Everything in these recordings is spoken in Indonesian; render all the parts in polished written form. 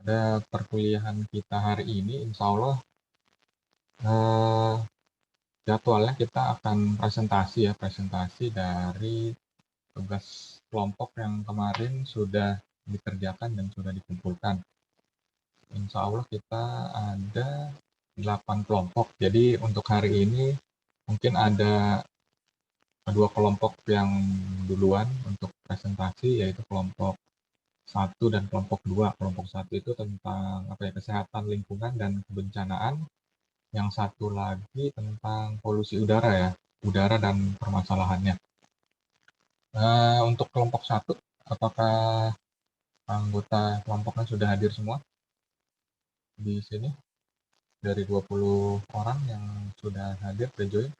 Pada perkuliahan kita hari ini, insya Allah eh, jadwalnya kita akan presentasi dari tugas kelompok yang kemarin sudah dikerjakan dan sudah dikumpulkan. Insya Allah kita ada 8 kelompok. Jadi untuk hari ini mungkin ada dua kelompok yang duluan untuk presentasi, yaitu kelompok satu dan kelompok dua. Kelompok satu itu tentang kesehatan lingkungan dan kebencanaan. Yang satu lagi tentang polusi udara ya, udara dan permasalahannya. Untuk kelompok satu, apakah anggota kelompoknya sudah hadir semua di sini? Dari 20 orang yang sudah hadir, sudah join.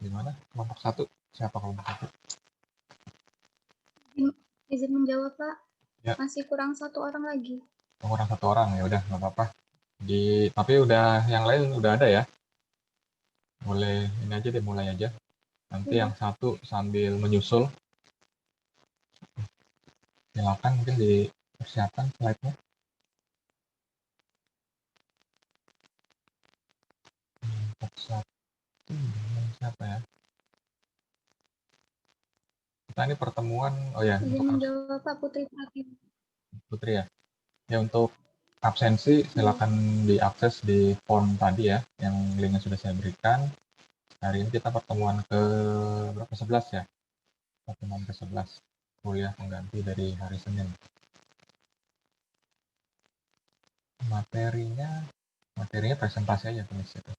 Di mana kelompok satu? Siapa kelompok satu? Izin menjawab, Pak. Ya. Masih kurang satu orang lagi. Kurang satu orang, ya udah nggak apa-apa. Tapi udah yang lain udah ada ya. Boleh ini aja deh, mulai aja. Nanti yang satu sambil menyusul. Silakan mungkin dipersiapkan slide-nya. Kelompok satu siapa ya? Kita ini pertemuan, oh ya, Izin menjawab, Pak. Putri Pratiwi. Putri ya. Ya untuk absensi silakan diakses di form tadi ya, yang linknya sudah saya berikan. Hari ini kita pertemuan ke berapa? 11 ya? Pertemuan ke 11. Kuliah pengganti dari hari Senin. Materinya presentasi aja tulis itu.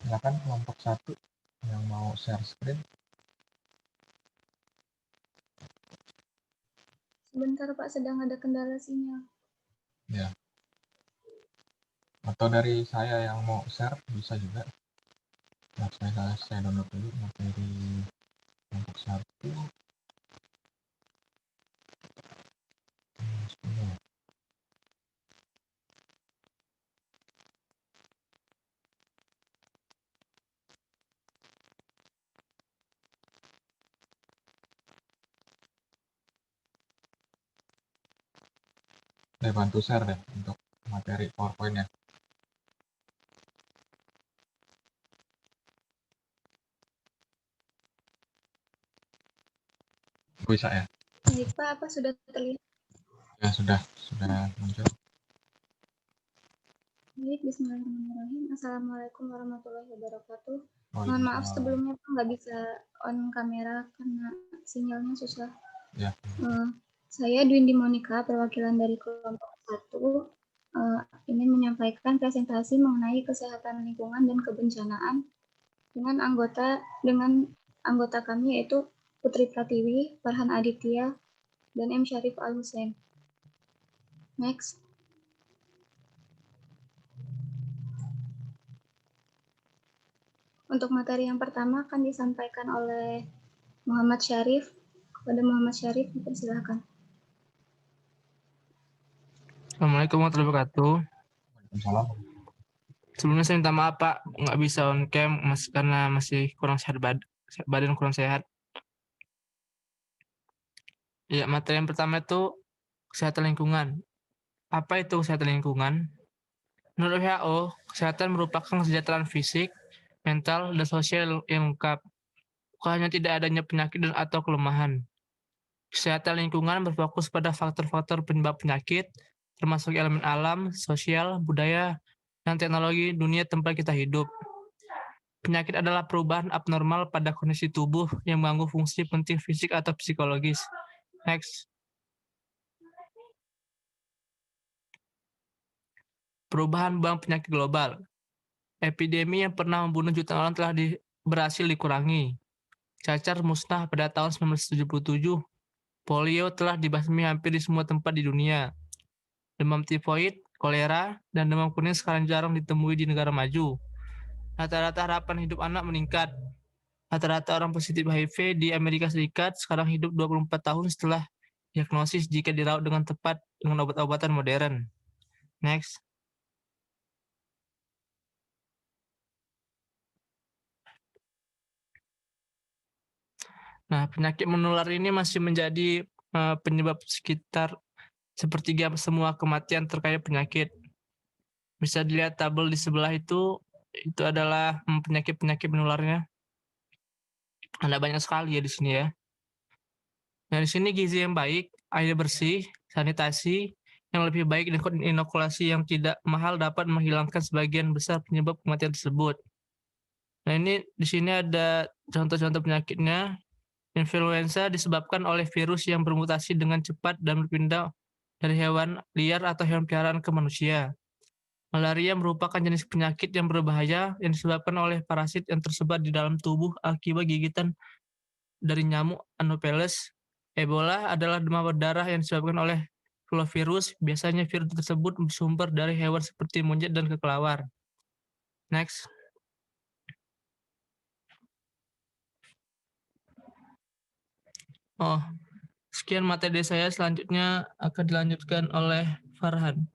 Silakan kelompok satu yang mau share screen. Sebentar, Pak. Sedang ada kendala sinyal. Ya. Atau dari saya yang mau share bisa juga. Nah, saya download dulu materi kelompok satu. Saya bantu share deh untuk materi PowerPoint-nya. Bisa ya? Baik, Pak. Apa sudah terlihat? Ya sudah muncul. Baik, bismillahirrahmanirrahim. Assalamualaikum warahmatullahi wabarakatuh. Mohon maaf sebelumnya, Pak, nggak bisa on kamera karena sinyalnya susah. Ya. Saya Dwindi Monica, perwakilan dari kelompok 1, ingin menyampaikan presentasi mengenai kesehatan lingkungan dan kebencanaan dengan anggota kami yaitu Putri Pratiwi, Farhan Aditya, dan M. Syarif Al-Husain. Next. Untuk materi yang pertama akan disampaikan oleh Muhammad Syarif. Kepada Muhammad Syarif, dipersilakan. Assalamualaikum warahmatullahi wabarakatuh. Waalaikumsalam. Sebelumnya saya minta maaf Pak, nggak bisa on cam karena masih kurang sehat badan kurang sehat. Ya, materi yang pertama itu kesehatan lingkungan. Apa itu kesehatan lingkungan? Menurut WHO, kesehatan merupakan kesejahteraan fisik, mental, dan sosial yang lengkap. Bukan hanya tidak adanya penyakit dan atau kelemahan. Kesehatan lingkungan berfokus pada faktor-faktor penyebab penyakit, termasuk elemen alam, sosial, budaya, dan teknologi dunia tempat kita hidup. Penyakit adalah perubahan abnormal pada kondisi tubuh yang mengganggu fungsi penting fisik atau psikologis. Next. Perubahan bank penyakit global. Epidemi yang pernah membunuh jutaan orang telah berhasil dikurangi. Cacar musnah pada tahun 1977. Polio telah dibasmi hampir di semua tempat di dunia. Demam tifoid, kolera, dan demam kuning sekarang jarang ditemui di negara maju. Rata-rata harapan hidup anak meningkat. Rata-rata orang positif HIV di Amerika Serikat sekarang hidup 24 tahun setelah diagnosis jika dirawat dengan tepat dengan obat-obatan modern. Next. Nah, penyakit menular ini masih menjadi penyebab sekitar sepertiga semua kematian terkait penyakit. Bisa dilihat tabel di sebelah itu adalah penyakit-penyakit menularnya. Ada banyak sekali ya di sini ya. Nah, di sini gizi yang baik, air bersih, sanitasi yang lebih baik dan inokulasi yang tidak mahal dapat menghilangkan sebagian besar penyebab kematian tersebut. Nah, ini di sini ada contoh-contoh penyakitnya. Influenza disebabkan oleh virus yang bermutasi dengan cepat dan berpindah dari hewan liar atau hewan peliharaan ke manusia. Malaria merupakan jenis penyakit yang berbahaya yang disebabkan oleh parasit yang tersebar di dalam tubuh akibat gigitan dari nyamuk Anopheles. Ebola adalah demam berdarah yang disebabkan oleh fluvirus. Biasanya virus tersebut bersumber dari hewan seperti monyet dan kelelawar. Next. Oh, sekian materi saya. Selanjutnya akan dilanjutkan oleh Farhan.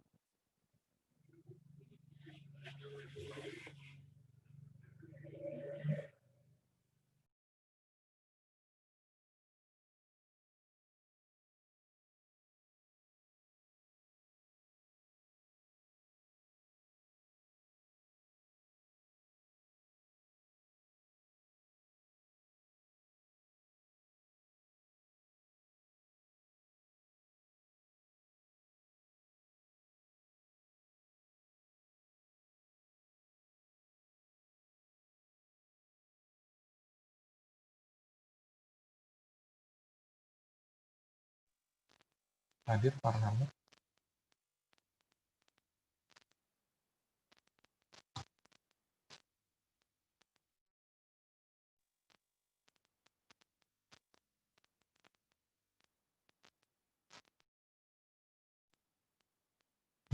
Hadir Farhan.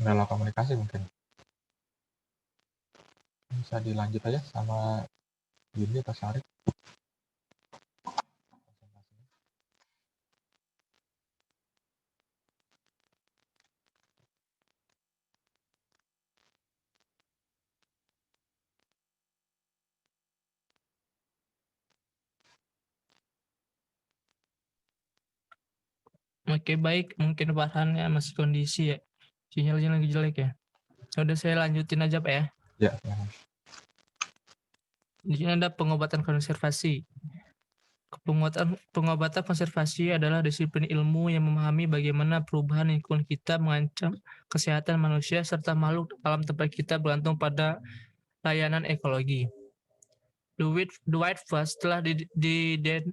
Kendala komunikasi mungkin. Bisa dilanjut aja sama Yudi atau Syarif. Oke, baik. Mungkin Farhannya masih kondisi ya. Sinyalnya lagi jelek ya. Udah saya lanjutin aja Pak ya. Ya. Di sini ada pengobatan konservasi. Pengobatan konservasi adalah disiplin ilmu yang memahami bagaimana perubahan lingkungan kita mengancam kesehatan manusia serta makhluk alam tempat kita bergantung pada layanan ekologi. The white fuzz telah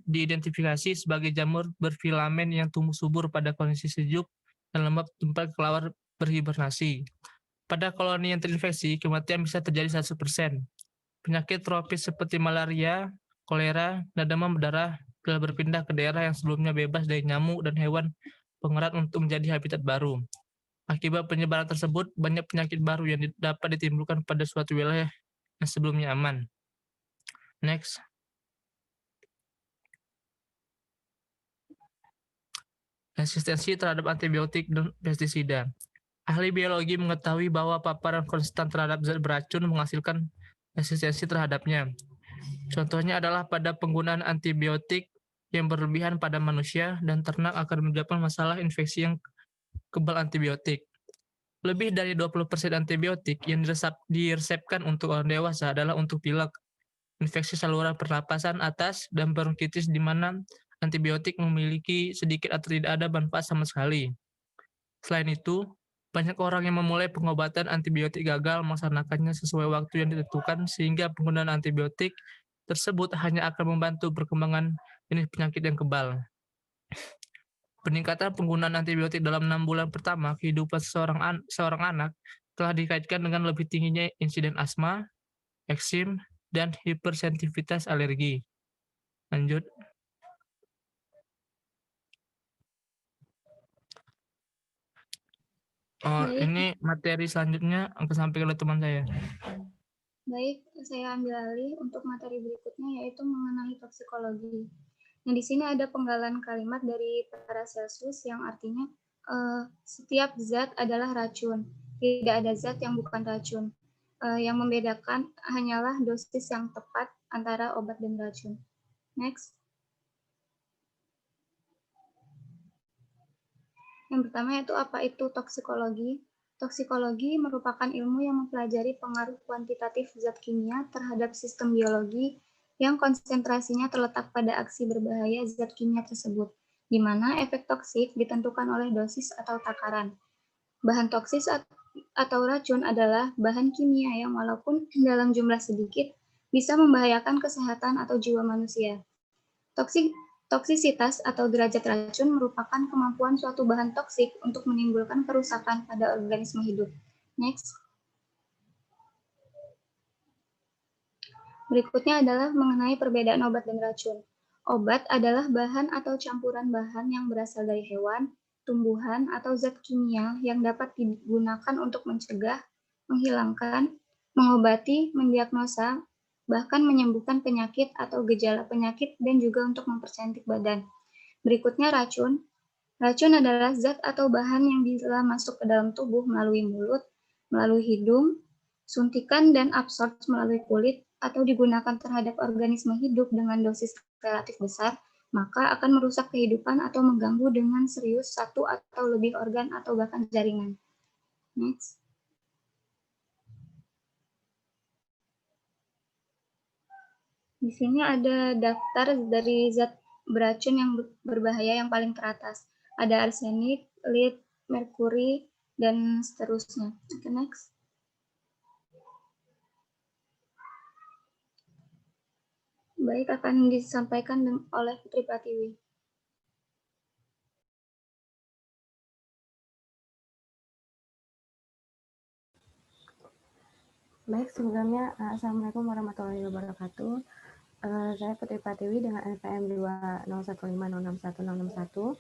diidentifikasi sebagai jamur berfilamen yang tumbuh subur pada kondisi sejuk dan lembab tempat kelelawar berhibernasi. Pada koloni yang terinfeksi, kematian bisa terjadi 100%. Penyakit tropis seperti malaria, kolera, dan demam berdarah telah berpindah ke daerah yang sebelumnya bebas dari nyamuk dan hewan pengerat untuk menjadi habitat baru. Akibat penyebaran tersebut, banyak penyakit baru yang dapat ditimbulkan pada suatu wilayah yang sebelumnya aman. Next. Resistensi terhadap antibiotik dan pestisida. Ahli biologi mengetahui bahwa paparan konstan terhadap zat beracun menghasilkan resistensi terhadapnya. Contohnya adalah pada penggunaan antibiotik yang berlebihan pada manusia dan ternak akan menyebabkan masalah infeksi yang kebal antibiotik. Lebih dari 20% antibiotik yang diresepkan untuk orang dewasa adalah untuk pilek, infeksi saluran pernapasan atas, dan bronkitis di mana antibiotik memiliki sedikit atau tidak ada manfaat sama sekali. Selain itu, banyak orang yang memulai pengobatan antibiotik gagal melaksanakannya sesuai waktu yang ditentukan sehingga penggunaan antibiotik tersebut hanya akan membantu perkembangan jenis penyakit yang kebal. Peningkatan penggunaan antibiotik dalam 6 bulan pertama kehidupan seorang anak telah dikaitkan dengan lebih tingginya insiden asma, eksim, dan hipersensitivitas alergi. Lanjut. Oh, Baik. ini materi selanjutnya akan disampaikan oleh teman saya. Baik, saya ambil alih untuk materi berikutnya yaitu mengenai toksikologi. Nah, di sini ada penggalan kalimat dari Paracelsus yang artinya setiap zat adalah racun. Tidak ada zat yang bukan racun. Yang membedakan hanyalah dosis yang tepat antara obat dan racun. Next. Yang pertama yaitu apa itu toksikologi. Toksikologi merupakan ilmu yang mempelajari pengaruh kuantitatif zat kimia terhadap sistem biologi yang konsentrasinya terletak pada aksi berbahaya zat kimia tersebut, di mana efek toksik ditentukan oleh dosis atau takaran. Bahan toksis atau racun adalah bahan kimia yang walaupun dalam jumlah sedikit bisa membahayakan kesehatan atau jiwa manusia. Toksisitas atau derajat racun merupakan kemampuan suatu bahan toksik untuk menimbulkan kerusakan pada organisme hidup. Next. Berikutnya adalah mengenai perbedaan obat dan racun. Obat adalah bahan atau campuran bahan yang berasal dari hewan, tumbuhan, atau zat kimia yang dapat digunakan untuk mencegah, menghilangkan, mengobati, mendiagnosa, bahkan menyembuhkan penyakit atau gejala penyakit dan juga untuk mempercantik badan. Berikutnya racun. Racun adalah zat atau bahan yang bisa masuk ke dalam tubuh melalui mulut, melalui hidung, suntikan dan absorb melalui kulit, atau digunakan terhadap organisme hidup dengan dosis relatif besar, maka akan merusak kehidupan atau mengganggu dengan serius satu atau lebih organ atau bahkan jaringan. Next. Di sini ada daftar dari zat beracun yang berbahaya yang paling teratas. Ada arsenik, lead, merkuri, dan seterusnya. Oke, next. Baik, akan disampaikan oleh Putri Pratiwi. Baik, sebelumnya Assalamualaikum warahmatullahi wabarakatuh. Saya Putri Pratiwi dengan NPM 20150610661.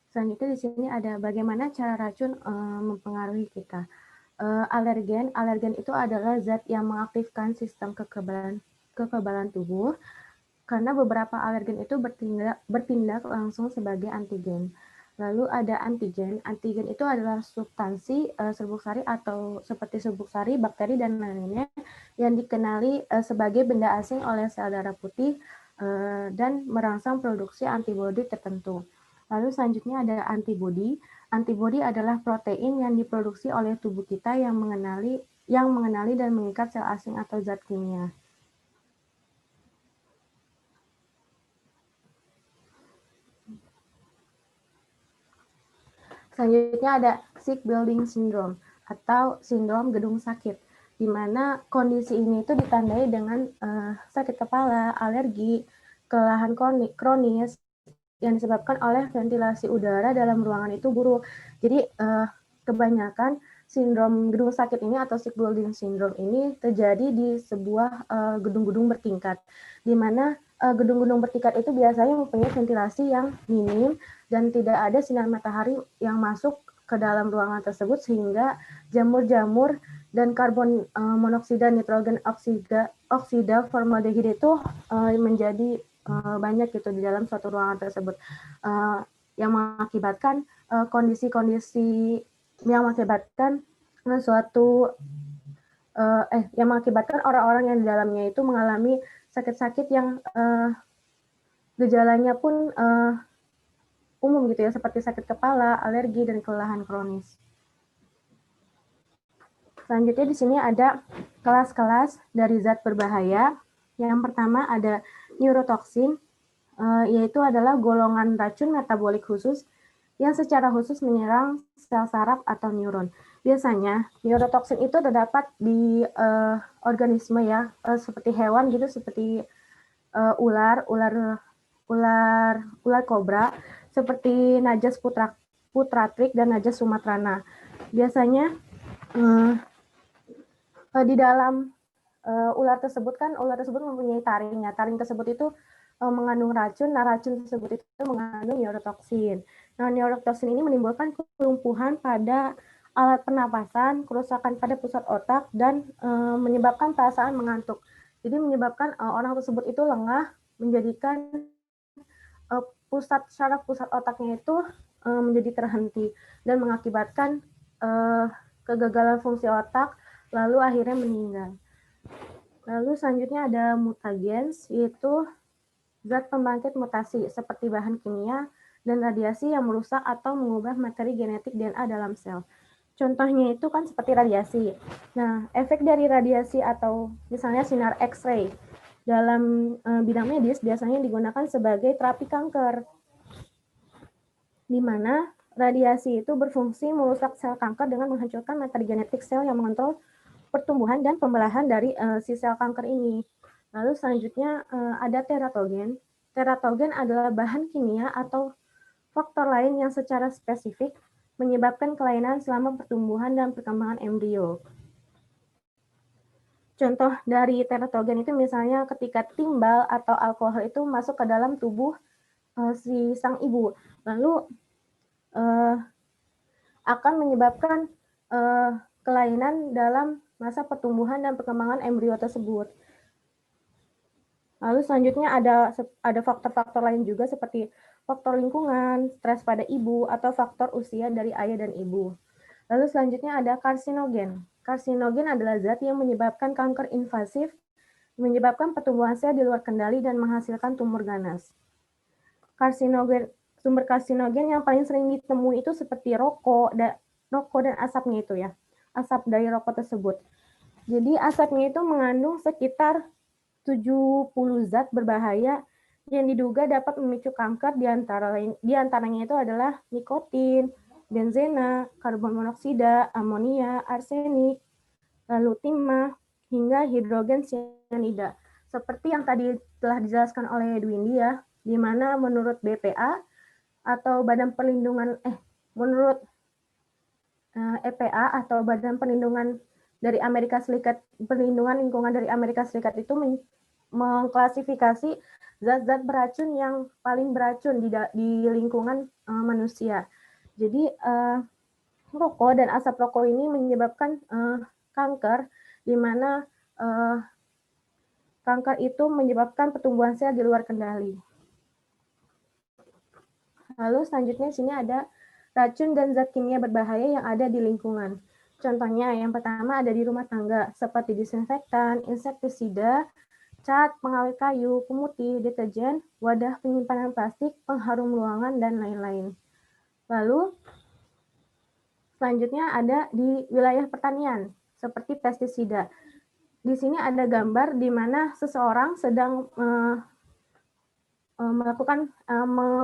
Selanjutnya di sini ada bagaimana cara racun mempengaruhi kita. Alergen itu adalah zat yang mengaktifkan sistem kekebalan tubuh karena beberapa alergen itu bertindak langsung sebagai antigen. Lalu ada antigen. Antigen itu adalah substansi serbuk sari atau seperti serbuk sari, bakteri, dan lainnya yang dikenali sebagai benda asing oleh sel darah putih dan merangsang produksi antibodi tertentu. Lalu selanjutnya ada antibodi. Antibodi adalah protein yang diproduksi oleh tubuh kita yang mengenali dan mengikat sel asing atau zat kimia. Selanjutnya ada sick building syndrome atau sindrom gedung sakit, di mana kondisi ini itu ditandai dengan sakit kepala, alergi, kelelahan kronis yang disebabkan oleh ventilasi udara dalam ruangan itu buruk. Jadi kebanyakan sindrom gedung sakit ini atau sick building syndrome ini terjadi di sebuah gedung-gedung bertingkat, di mana gedung-gedung bertingkat itu biasanya mempunyai ventilasi yang minim dan tidak ada sinar matahari yang masuk ke dalam ruangan tersebut sehingga jamur-jamur dan karbon monoksida, nitrogen oksida, formaldehid itu menjadi banyak gitu di dalam suatu ruangan tersebut yang mengakibatkan kondisi-kondisi yang mengakibatkan yang mengakibatkan orang-orang yang di dalamnya itu mengalami sakit-sakit yang gejalanya pun umum gitu ya, seperti sakit kepala, alergi, dan kelelahan kronis. Selanjutnya di sini ada kelas-kelas dari zat berbahaya. Yang pertama ada neurotoksin, yaitu adalah golongan racun metabolik khusus yang secara khusus menyerang sel saraf atau neuron. Biasanya neurotoksin itu terdapat di organisme ya, seperti hewan gitu, seperti ular kobra, seperti Najas putratrik dan Najas sumatrana. Biasanya di dalam ular tersebut mempunyai taring. Ya, taring tersebut itu mengandung racun. Nah, racun tersebut itu mengandung neurotoksin. Nah, neurotoksin ini menimbulkan kelumpuhan pada alat pernapasan, kerusakan pada pusat otak, dan menyebabkan perasaan mengantuk. Jadi menyebabkan orang tersebut itu lengah, menjadikan saraf pusat otaknya itu menjadi terhenti dan mengakibatkan kegagalan fungsi otak, lalu akhirnya meninggal. Lalu selanjutnya ada mutagens, yaitu zat pembangkit mutasi seperti bahan kimia dan radiasi yang merusak atau mengubah materi genetik DNA dalam sel. Contohnya itu kan seperti radiasi. Nah, efek dari radiasi atau misalnya sinar X-ray dalam bidang medis biasanya digunakan sebagai terapi kanker, di mana radiasi itu berfungsi merusak sel kanker dengan menghancurkan materi genetik sel yang mengontrol pertumbuhan dan pembelahan dari si sel kanker ini. Lalu selanjutnya ada teratogen. Teratogen adalah bahan kimia atau faktor lain yang secara spesifik menyebabkan kelainan selama pertumbuhan dan perkembangan embrio. Contoh dari teratogen itu misalnya ketika timbal atau alkohol itu masuk ke dalam tubuh si sang ibu, lalu akan menyebabkan kelainan dalam masa pertumbuhan dan perkembangan embrio tersebut. Lalu selanjutnya ada faktor-faktor lain juga seperti faktor lingkungan, stres pada ibu, atau faktor usia dari ayah dan ibu. Lalu selanjutnya ada karsinogen. Karsinogen adalah zat yang menyebabkan kanker invasif, menyebabkan pertumbuhan sel di luar kendali dan menghasilkan tumor ganas. Sumber karsinogen yang paling sering ditemui itu seperti rokok dan asapnya itu ya, asap dari rokok tersebut. Jadi asapnya itu mengandung sekitar 70 zat berbahaya yang diduga dapat memicu kanker, di antaranya itu adalah nikotin, benzena, karbon monoksida, amonia, arsenik, lalu timah, hingga hidrogen cyanida. Seperti yang tadi telah dijelaskan oleh Dwindi ya, di mana menurut BPA atau Badan Perlindungan menurut EPA atau Badan Perlindungan dari Amerika Serikat, Perlindungan Lingkungan dari Amerika Serikat itu mengklasifikasi zat-zat beracun yang paling beracun di lingkungan manusia. Jadi rokok dan asap rokok ini menyebabkan kanker, di mana kanker itu menyebabkan pertumbuhan sel di luar kendali. Lalu selanjutnya di sini ada racun dan zat kimia berbahaya yang ada di lingkungan. Contohnya yang pertama ada di rumah tangga seperti disinfektan, insektisida, cat, pengawet kayu, pemutih, deterjen, wadah penyimpanan plastik, pengharum ruangan, dan lain-lain. Lalu selanjutnya ada di wilayah pertanian seperti pestisida. Di sini ada gambar di mana seseorang sedang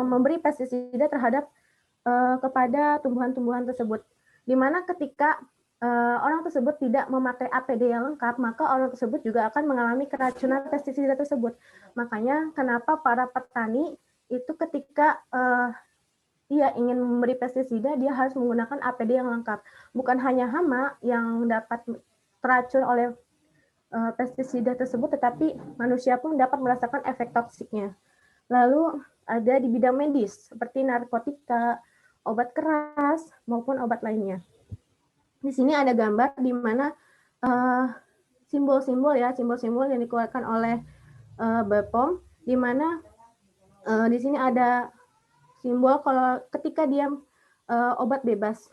memberi pestisida terhadap kepada tumbuhan-tumbuhan tersebut. Di mana ketika orang tersebut tidak memakai APD yang lengkap, maka orang tersebut juga akan mengalami keracunan pestisida tersebut. Makanya kenapa para petani itu ketika dia ingin memberi pestisida, dia harus menggunakan APD yang lengkap. Bukan hanya hama yang dapat teracun oleh pestisida tersebut, tetapi manusia pun dapat merasakan efek toksiknya. Lalu ada di bidang medis, seperti narkotika, obat keras, maupun obat lainnya. Di sini ada gambar di mana simbol-simbol yang dikeluarkan oleh BPOM, di mana di sini ada simbol kalau ketika dia obat bebas.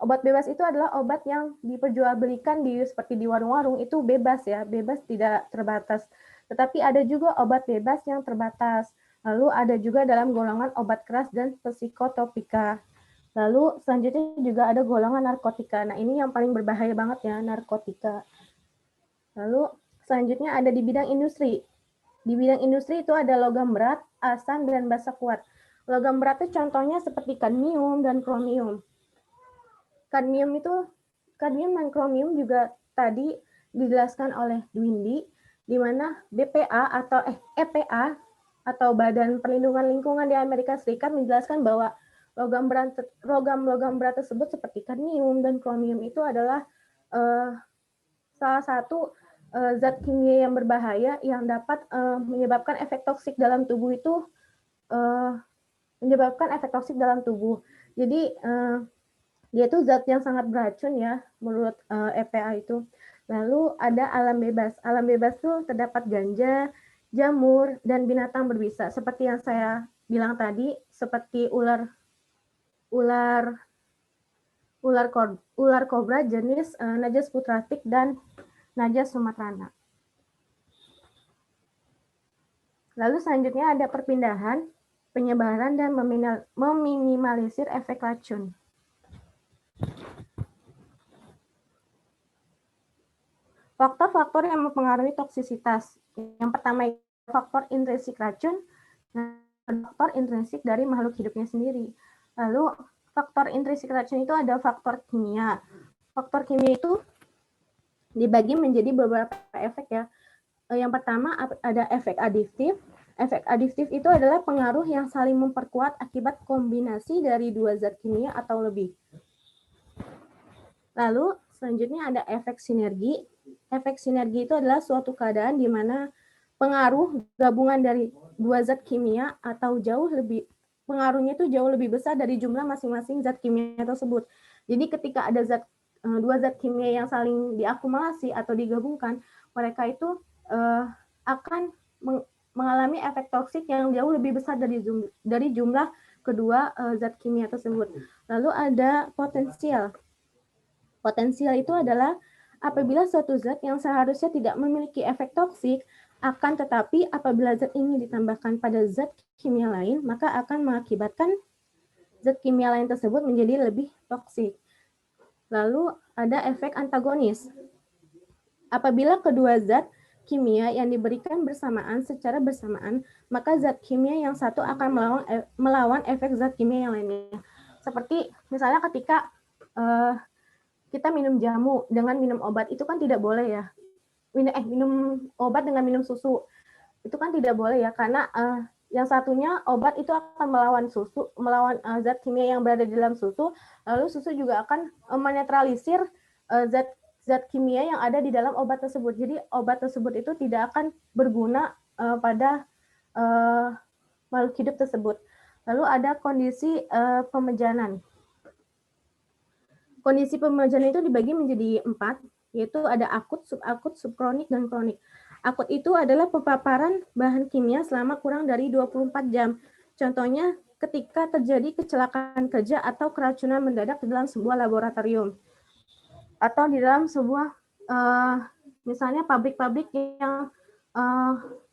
Obat bebas itu adalah obat yang diperjualbelikan seperti di warung-warung, itu bebas ya, bebas tidak terbatas. Tetapi ada juga obat bebas yang terbatas. Lalu ada juga dalam golongan obat keras dan psikotropika. Lalu selanjutnya juga ada golongan narkotika. Nah, ini yang paling berbahaya banget ya, narkotika. Lalu selanjutnya ada di bidang industri. Di bidang industri itu ada logam berat, asam, dan basa kuat. Logam berat itu contohnya seperti kadmium dan kromium. Kadmium dan kromium juga tadi dijelaskan oleh Dwindi, di mana BPA atau EPA atau Badan Perlindungan Lingkungan di Amerika Serikat menjelaskan bahwa logam berat tersebut seperti kadmium dan kromium itu adalah salah satu zat kimia yang berbahaya yang dapat menyebabkan efek toksik dalam tubuh itu Jadi dia itu zat yang sangat beracun ya menurut EPA itu. Lalu ada alam bebas. Alam bebas itu terdapat ganja, jamur, dan binatang berbisa. Seperti yang saya bilang tadi, seperti ular kobra jenis Najas putratik dan Najas sumatrana. Lalu selanjutnya ada perpindahan. penyebaran dan meminimalisir efek racun. Faktor-faktor yang mempengaruhi toksisitas. Yang pertama faktor intrinsik racun, faktor intrinsik dari makhluk hidupnya sendiri. Lalu faktor intrinsik racun itu ada faktor kimia. Faktor kimia itu dibagi menjadi beberapa efek ya. Yang pertama ada efek adiktif. Efek adiktif itu adalah pengaruh yang saling memperkuat akibat kombinasi dari dua zat kimia atau lebih. Lalu selanjutnya ada efek sinergi. Efek sinergi itu adalah suatu keadaan di mana pengaruh gabungan dari dua zat kimia atau pengaruhnya itu jauh lebih besar dari jumlah masing-masing zat kimia tersebut. Jadi ketika ada dua zat kimia yang saling diakumulasi atau digabungkan, mereka itu akan mengalami efek toksik yang jauh lebih besar dari jumlah kedua zat kimia tersebut. Lalu ada potensial. Potensial itu adalah apabila suatu zat yang seharusnya tidak memiliki efek toksik, akan tetapi apabila zat ini ditambahkan pada zat kimia lain, maka akan mengakibatkan zat kimia lain tersebut menjadi lebih toksik. Lalu ada efek antagonis. Apabila kedua zat kimia yang diberikan secara bersamaan, maka zat kimia yang satu akan melawan efek zat kimia yang lainnya. Seperti misalnya ketika kita minum jamu dengan minum obat, itu kan tidak boleh ya. Minum obat dengan minum susu, itu kan tidak boleh ya, karena yang satunya obat itu akan melawan zat kimia yang berada di dalam susu, lalu susu juga akan menetralisir zat kimia yang ada di dalam obat tersebut. Jadi obat tersebut itu tidak akan berguna pada makhluk hidup tersebut. Lalu ada kondisi pemejanan. Kondisi pemejanan itu dibagi menjadi 4, yaitu ada akut, subkronik, dan kronik. Akut itu adalah pemaparan bahan kimia selama kurang dari 24 jam. Contohnya ketika terjadi kecelakaan kerja atau keracunan mendadak di dalam sebuah laboratorium. Atau di dalam sebuah, misalnya pabrik-pabrik yang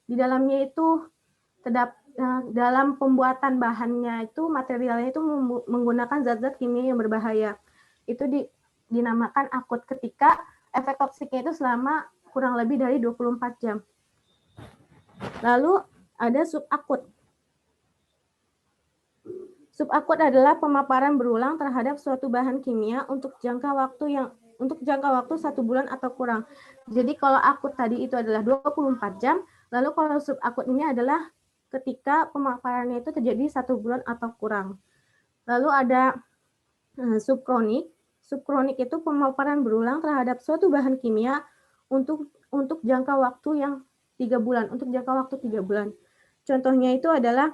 di dalamnya itu dalam pembuatan bahannya itu, materialnya itu menggunakan zat-zat kimia yang berbahaya. Itu dinamakan akut ketika efek toksiknya itu selama kurang lebih dari 24 jam. Lalu ada subakut. Subakut adalah pemaparan berulang terhadap suatu bahan kimia untuk jangka waktu 1 bulan atau kurang. Jadi kalau akut tadi itu adalah 24 jam, lalu kalau subakut ini adalah ketika pemaparannya itu terjadi 1 bulan atau kurang. Lalu ada subkronik. Subkronik itu pemaparan berulang terhadap suatu bahan kimia untuk jangka waktu yang 3 bulan, untuk jangka waktu 3 bulan. Contohnya itu adalah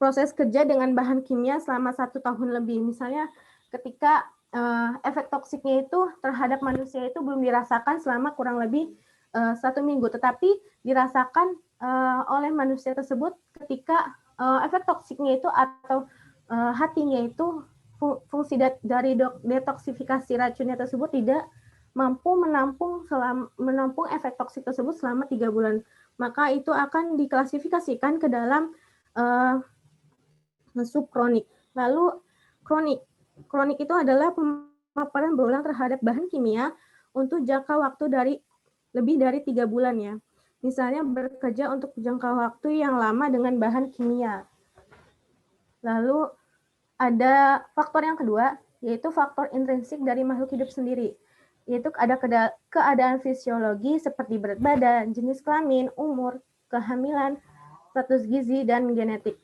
proses kerja dengan bahan kimia selama 1 tahun lebih. Misalnya ketika efek toksiknya itu terhadap manusia itu belum dirasakan selama kurang lebih 1 minggu, tetapi dirasakan oleh manusia tersebut ketika efek toksiknya itu atau hatinya itu fungsi dari detoksifikasi racunnya tersebut tidak mampu menampung efek toksik tersebut selama 3 bulan. Maka itu akan diklasifikasikan ke dalam subkronik. Lalu kronik. Kronik itu adalah pemaparan berulang terhadap bahan kimia untuk jangka waktu lebih dari 3 bulan ya. Misalnya bekerja untuk jangka waktu yang lama dengan bahan kimia. Lalu ada faktor yang kedua, yaitu faktor intrinsik dari makhluk hidup sendiri. Yaitu ada keadaan fisiologi seperti berat badan, jenis kelamin, umur, kehamilan, status gizi, dan genetik.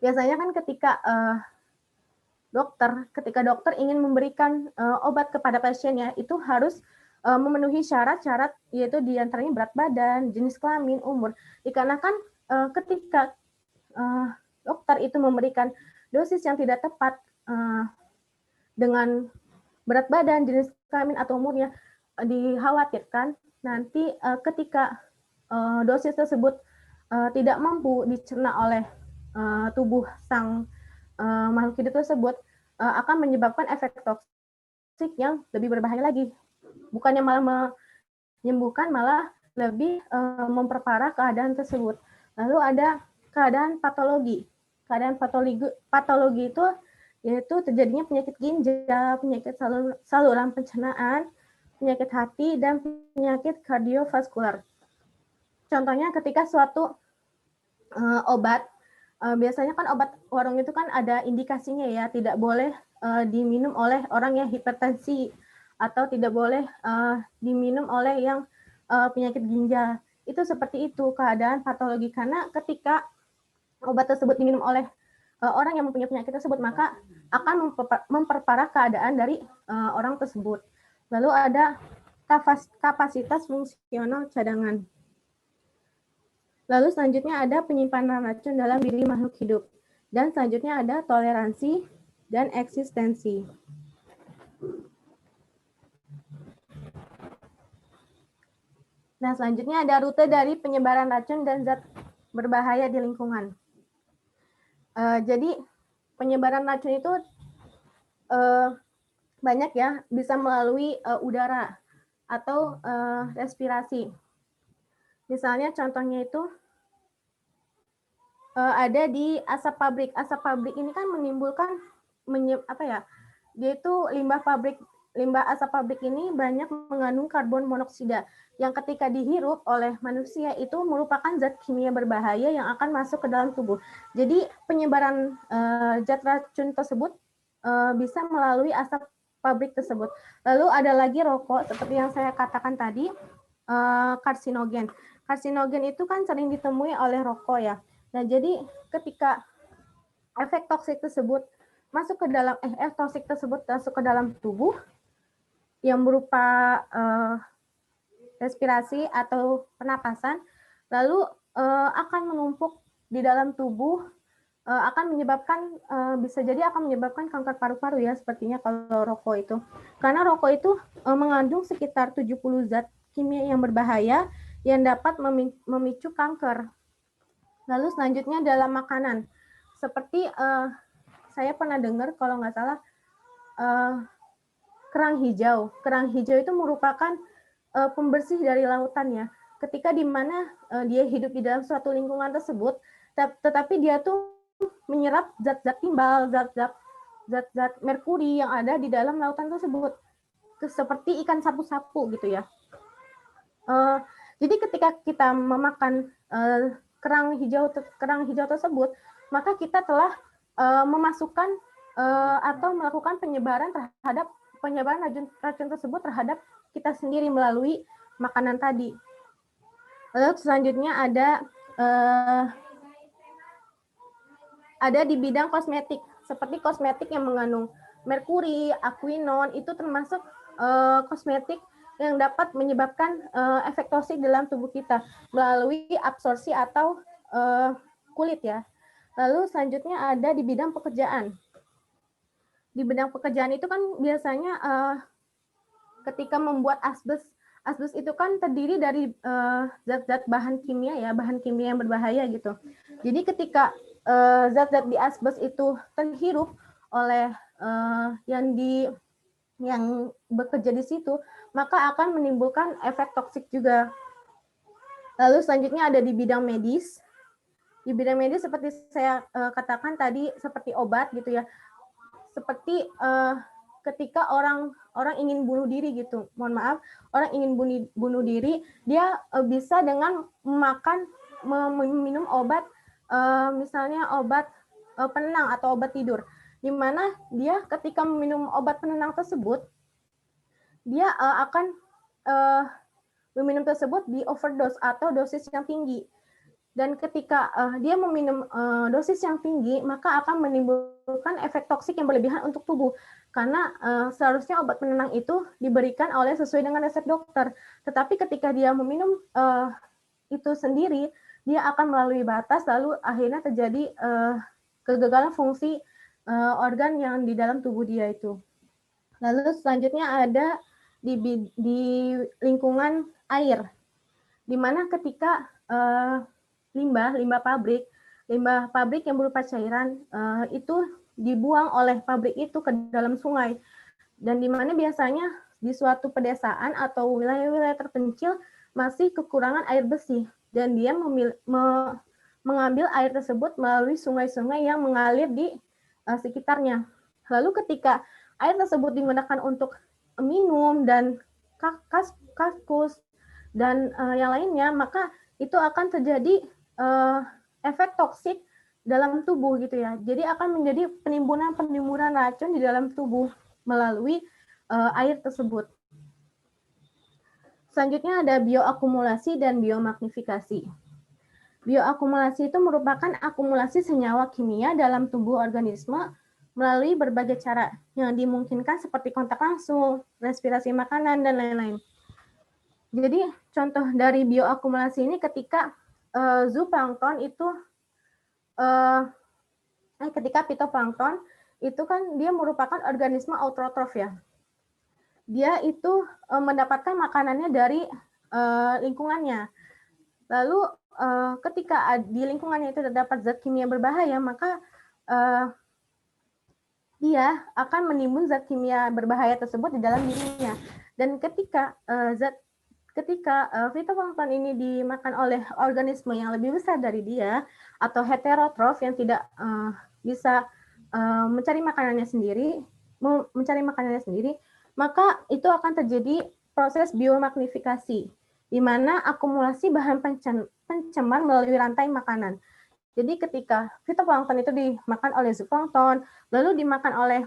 Biasanya kan ketika dokter ingin memberikan obat kepada pasiennya, itu harus memenuhi syarat-syarat, yaitu diantaranya berat badan, jenis kelamin, umur. Dikarenakan ketika dokter itu memberikan dosis yang tidak tepat dengan berat badan, jenis kelamin, atau umurnya, dikhawatirkan nanti ketika dosis tersebut tidak mampu dicerna oleh tubuh sang makhluk hidup tersebut, akan menyebabkan efek toksik yang lebih berbahaya lagi. Bukannya malah menyembuhkan, malah lebih memperparah keadaan tersebut. Lalu ada keadaan patologi. Keadaan patologi itu yaitu terjadinya penyakit ginjal, penyakit saluran pencernaan, penyakit hati, dan penyakit kardiovaskular. Contohnya ketika suatu obat, biasanya kan obat warung itu kan ada indikasinya ya, tidak boleh diminum oleh orang yang hipertensi atau tidak boleh diminum oleh yang penyakit ginjal. Itu seperti itu keadaan patologi, karena ketika obat tersebut diminum oleh orang yang mempunyai penyakit tersebut, maka akan memperparah keadaan dari orang tersebut. Lalu ada kapasitas fungsional cadangan. Lalu selanjutnya ada penyimpanan racun dalam diri makhluk hidup. Dan selanjutnya ada toleransi dan eksistensi. Nah, selanjutnya ada rute dari penyebaran racun dan zat berbahaya di lingkungan. Jadi penyebaran racun itu banyak ya, bisa melalui udara atau respirasi. Misalnya contohnya itu ada di asap pabrik. Asap pabrik ini kan menimbulkan dia itu limbah asap pabrik ini banyak mengandung karbon monoksida yang ketika dihirup oleh manusia itu merupakan zat kimia berbahaya yang akan masuk ke dalam tubuh. Jadi penyebaran zat racun tersebut bisa melalui asap pabrik tersebut. Lalu ada lagi rokok seperti yang saya katakan tadi, karsinogen. Karsinogen itu kan sering ditemui oleh rokok ya. Nah, jadi ketika efek toksik tersebut masuk ke dalam tubuh yang berupa respirasi atau pernapasan, lalu akan menumpuk di dalam tubuh, akan menyebabkan bisa jadi akan menyebabkan kanker paru-paru ya, sepertinya kalau rokok itu. Karena rokok itu mengandung sekitar 70 zat kimia yang berbahaya yang dapat memicu kanker. Lalu selanjutnya dalam makanan, seperti saya pernah dengar kalau nggak salah kerang hijau. Kerang hijau itu merupakan pembersih dari lautan ya. Ketika di mana dia hidup di dalam suatu lingkungan tersebut, tetapi dia tuh menyerap zat-zat timbal, zat-zat merkuri yang ada di dalam lautan tersebut, seperti ikan sapu-sapu gitu ya. Jadi ketika kita memakan kerang hijau tersebut, maka kita telah memasukkan atau melakukan penyebaran racun tersebut terhadap kita sendiri melalui makanan tadi. Lalu selanjutnya ada di bidang kosmetik, seperti kosmetik yang mengandung merkuri, aquinon, itu termasuk kosmetik yang dapat menyebabkan efek toksik dalam tubuh kita melalui absorpsi atau kulit ya. Lalu selanjutnya ada di bidang pekerjaan. Di bidang pekerjaan itu kan biasanya ketika membuat asbes itu kan terdiri dari zat-zat bahan kimia yang berbahaya gitu. Jadi ketika zat-zat di asbes itu terhirup oleh yang bekerja di situ, maka akan menimbulkan efek toksik juga. Lalu selanjutnya ada di bidang medis. Di bidang medis seperti saya katakan tadi, seperti obat gitu ya. Seperti ketika orang ingin bunuh diri gitu. Mohon maaf, orang ingin bunuh diri, dia bisa dengan meminum obat, misalnya obat penenang atau obat tidur. Di mana dia ketika meminum obat penenang tersebut, dia akan meminum tersebut di overdose atau dosis yang tinggi. Dan ketika dia meminum dosis yang tinggi, maka akan menimbulkan efek toksik yang berlebihan untuk tubuh. Karena seharusnya obat penenang itu diberikan sesuai dengan resep dokter. Tetapi ketika dia meminum itu sendiri, dia akan melalui batas, lalu akhirnya terjadi kegagalan fungsi organ yang di dalam tubuh dia itu. Lalu selanjutnya ada di lingkungan air, di mana ketika limbah pabrik yang berupa cairan itu dibuang oleh pabrik itu ke dalam sungai, dan di mana biasanya di suatu pedesaan atau wilayah-wilayah terpencil masih kekurangan air bersih, dan dia mengambil air tersebut melalui sungai-sungai yang mengalir di sekitarnya. Lalu ketika air tersebut digunakan untuk minum dan kaskus dan yang lainnya, maka itu akan terjadi efek toksik dalam tubuh gitu ya. Jadi akan menjadi penimbunan racun di dalam tubuh melalui air tersebut. Selanjutnya ada bioakumulasi dan biomagnifikasi. Bioakumulasi itu merupakan akumulasi senyawa kimia dalam tubuh organisme melalui berbagai cara yang dimungkinkan seperti kontak langsung, respirasi makanan, dan lain-lain. Jadi contoh dari bioakumulasi ini ketika zooplankton itu ketika phytoplankton itu kan dia merupakan organisme autotrof ya. Dia itu mendapatkan makanannya dari lingkungannya. Lalu ketika di lingkungannya itu terdapat zat kimia berbahaya, maka dia akan menimbun zat kimia berbahaya tersebut di dalam dirinya. Dan ketika fitoplankton ini dimakan oleh organisme yang lebih besar dari dia atau heterotrof yang tidak bisa mencari makanannya sendiri, maka itu akan terjadi proses biomagnifikasi, di mana akumulasi bahan pencemar melalui rantai makanan. Jadi ketika fitoplankton itu dimakan oleh zooplankton, lalu dimakan oleh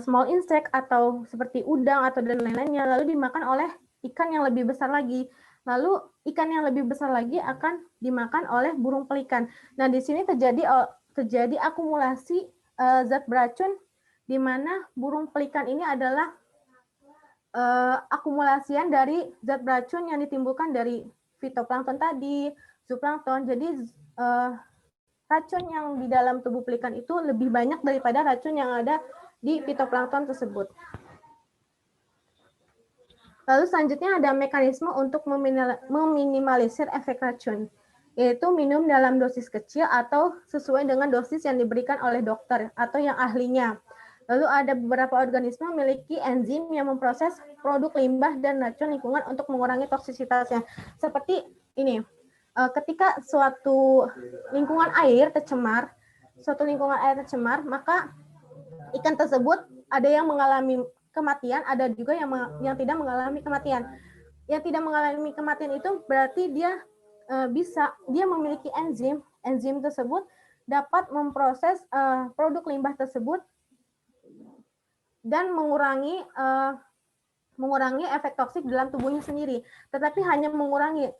small insect atau seperti udang atau dan lain-lainnya, lalu dimakan oleh ikan yang lebih besar lagi. Lalu ikan yang lebih besar lagi akan dimakan oleh burung pelikan. Nah, di sini terjadi akumulasi zat beracun di mana burung pelikan ini adalah akumulasian dari zat beracun yang ditimbulkan dari fitoplankton tadi, zooplankton. Jadi racun yang di dalam tubuh pelikan itu lebih banyak daripada racun yang ada di fitoplankton tersebut. Lalu selanjutnya ada mekanisme untuk meminimalisir efek racun, yaitu minum dalam dosis kecil atau sesuai dengan dosis yang diberikan oleh dokter atau yang ahlinya. Lalu ada beberapa organisme memiliki enzim yang memproses produk limbah dan racun lingkungan untuk mengurangi toksisitasnya. Seperti ini, ketika suatu lingkungan air tercemar, maka ikan tersebut ada yang mengalami kematian, ada juga yang tidak mengalami kematian. Yang tidak mengalami kematian itu berarti dia memiliki enzim tersebut dapat memproses produk limbah tersebut dan mengurangi efek toksik dalam tubuhnya sendiri. Tetapi hanya mengurangi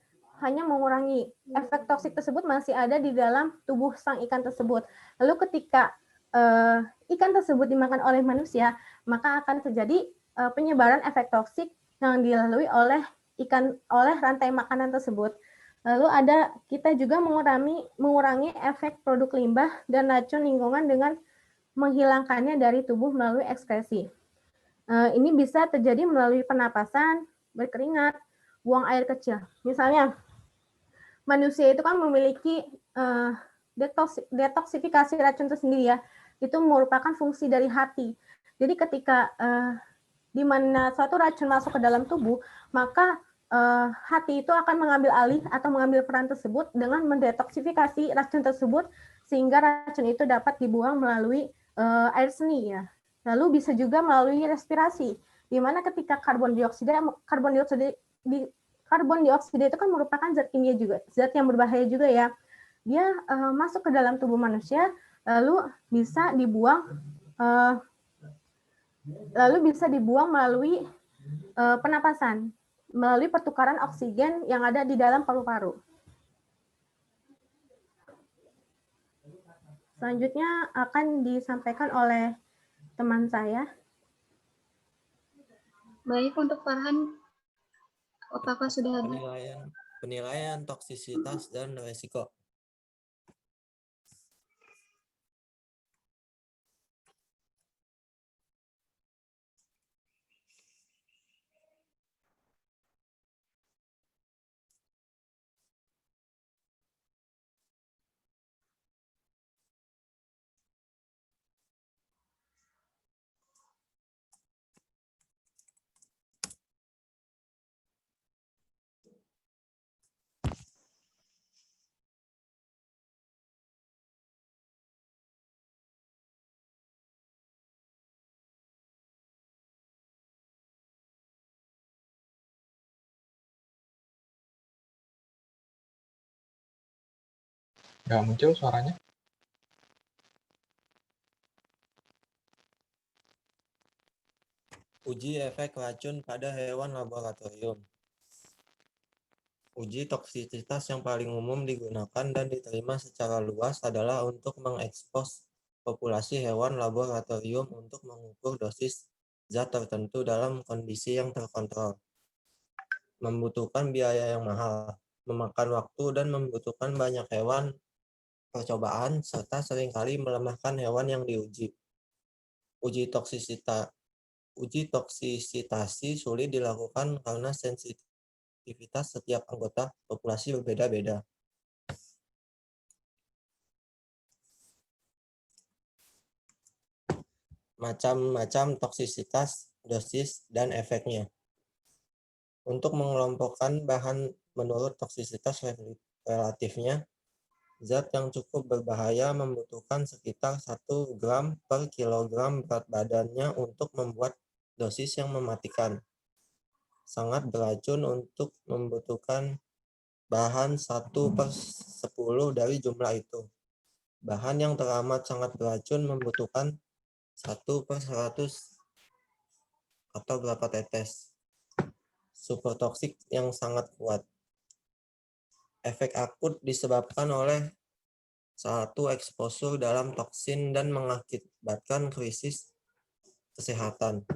efek toksik tersebut masih ada di dalam tubuh sang ikan tersebut. Lalu ketika ikan tersebut dimakan oleh manusia, maka akan terjadi penyebaran efek toksik yang dilalui oleh rantai makanan tersebut. Lalu kita juga mengurangi efek produk limbah dan racun lingkungan dengan menghilangkannya dari tubuh melalui ekskresi. Ini bisa terjadi melalui pernapasan, berkeringat, buang air kecil. Misalnya, manusia itu kan memiliki detoksifikasi racun tersendiri ya. Itu merupakan fungsi dari hati. Jadi ketika di mana suatu racun masuk ke dalam tubuh, maka hati itu akan mengambil alih atau mengambil peran tersebut dengan mendetoksifikasi racun tersebut sehingga racun itu dapat dibuang melalui air seni ya. Lalu bisa juga melalui respirasi, di mana ketika karbon dioksida itu kan merupakan zat kimia juga, zat yang berbahaya juga ya. Dia masuk ke dalam tubuh manusia, lalu bisa dibuang melalui pernapasan, melalui pertukaran oksigen yang ada di dalam paru-paru. Selanjutnya akan disampaikan oleh teman saya. Baik, untuk Farhan, apakah sudah ada? Penilaian toksisitas dan resiko. Nggak muncul suaranya? Uji efek racun pada hewan laboratorium. Uji toksisitas yang paling umum digunakan dan diterima secara luas adalah untuk mengekspos populasi hewan laboratorium untuk mengukur dosis zat tertentu dalam kondisi yang terkontrol. Membutuhkan biaya yang mahal, memakan waktu dan membutuhkan banyak hewan percobaan, serta seringkali melemahkan hewan yang diuji. Uji toksisitasi sulit dilakukan karena sensitivitas setiap anggota populasi berbeda-beda. Macam-macam toksisitas, dosis, dan efeknya. Untuk mengelompokkan bahan menurut toksisitas relatifnya, zat yang cukup berbahaya membutuhkan sekitar 1 gram per kilogram berat badannya untuk membuat dosis yang mematikan. Sangat beracun untuk membutuhkan bahan 1/10 dari jumlah itu. Bahan yang teramat sangat beracun membutuhkan 1/100 atau berapa tetes. Super toksik yang sangat kuat. Efek akut disebabkan oleh satu eksposur dalam toksin dan mengakibatkan krisis kesehatan.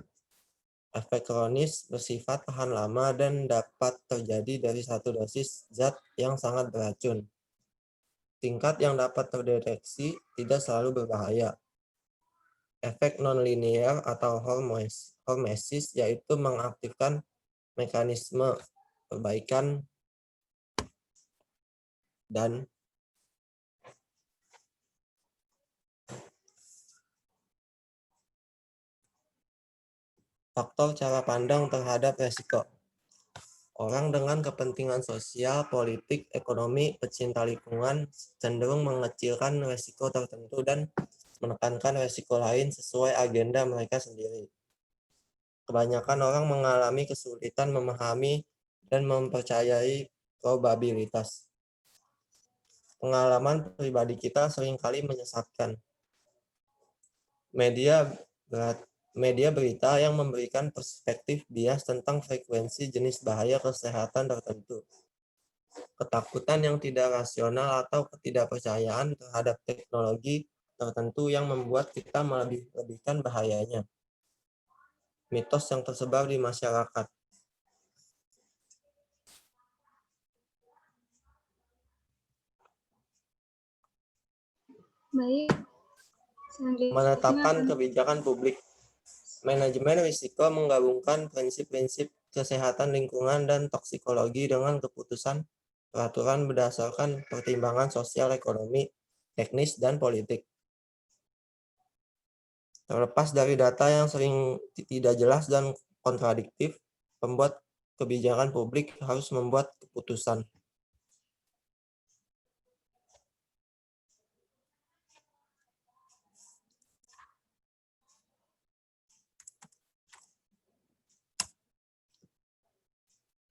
Efek kronis bersifat tahan lama dan dapat terjadi dari satu dosis zat yang sangat beracun. Tingkat yang dapat terdeteksi tidak selalu berbahaya. Efek non-linear atau hormesis yaitu mengaktifkan mekanisme perbaikan dan faktor cara pandang terhadap resiko. Orang dengan kepentingan sosial, politik, ekonomi, pecinta lingkungan cenderung mengecilkan resiko tertentu dan menekankan resiko lain sesuai agenda mereka sendiri. Kebanyakan orang mengalami kesulitan memahami dan mempercayai probabilitas. Pengalaman pribadi kita seringkali menyesatkan. Media berita yang memberikan perspektif bias tentang frekuensi jenis bahaya kesehatan tertentu. Ketakutan yang tidak rasional atau ketidakpercayaan terhadap teknologi tertentu yang membuat kita melebih-lebihkan bahayanya. Mitos yang tersebar di masyarakat. Baik, selanjutnya Menetapkan akan kebijakan publik. Manajemen risiko menggabungkan prinsip-prinsip kesehatan lingkungan dan toksikologi dengan keputusan peraturan berdasarkan pertimbangan sosial, ekonomi, teknis, dan politik. Terlepas dari data yang sering tidak jelas dan kontradiktif, pembuat kebijakan publik harus membuat keputusan.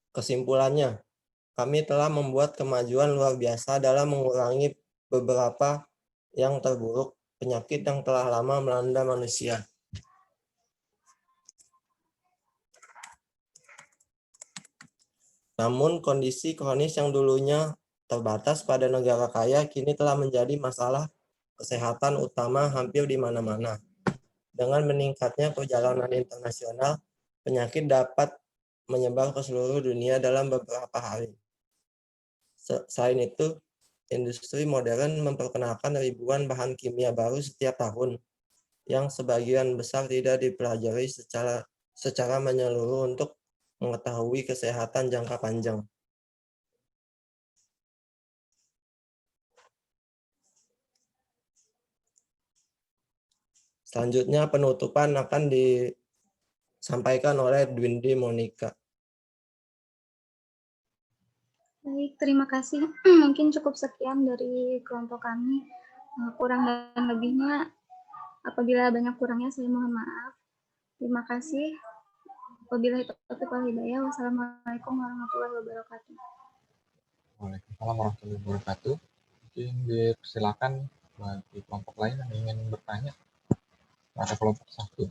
Kesimpulannya, kami telah membuat kemajuan luar biasa dalam mengurangi beberapa yang terburuk penyakit yang telah lama melanda manusia. Namun kondisi kronis yang dulunya terbatas pada negara kaya kini telah menjadi masalah kesehatan utama hampir di mana-mana. Dengan meningkatnya perjalanan internasional, penyakit dapat menyebar ke seluruh dunia dalam beberapa hari. Selain itu, industri modern memperkenalkan ribuan bahan kimia baru setiap tahun, yang sebagian besar tidak dipelajari secara menyeluruh untuk mengetahui kesehatan jangka panjang. Selanjutnya penutupan akan disampaikan oleh Dwindi Monica. baik, terima kasih. Mungkin cukup sekian dari kelompok kami. Kurang dan lebihnya, apabila banyak kurangnya saya mohon maaf. Terima kasih. Wabillahi taufiq wal hidayah. Wassalamualaikum warahmatullahi wabarakatuh. Waalaikumsalam warahmatullahi wabarakatuh. Mungkin dipersilakan bagi kelompok lain yang ingin bertanya pada kelompok 1.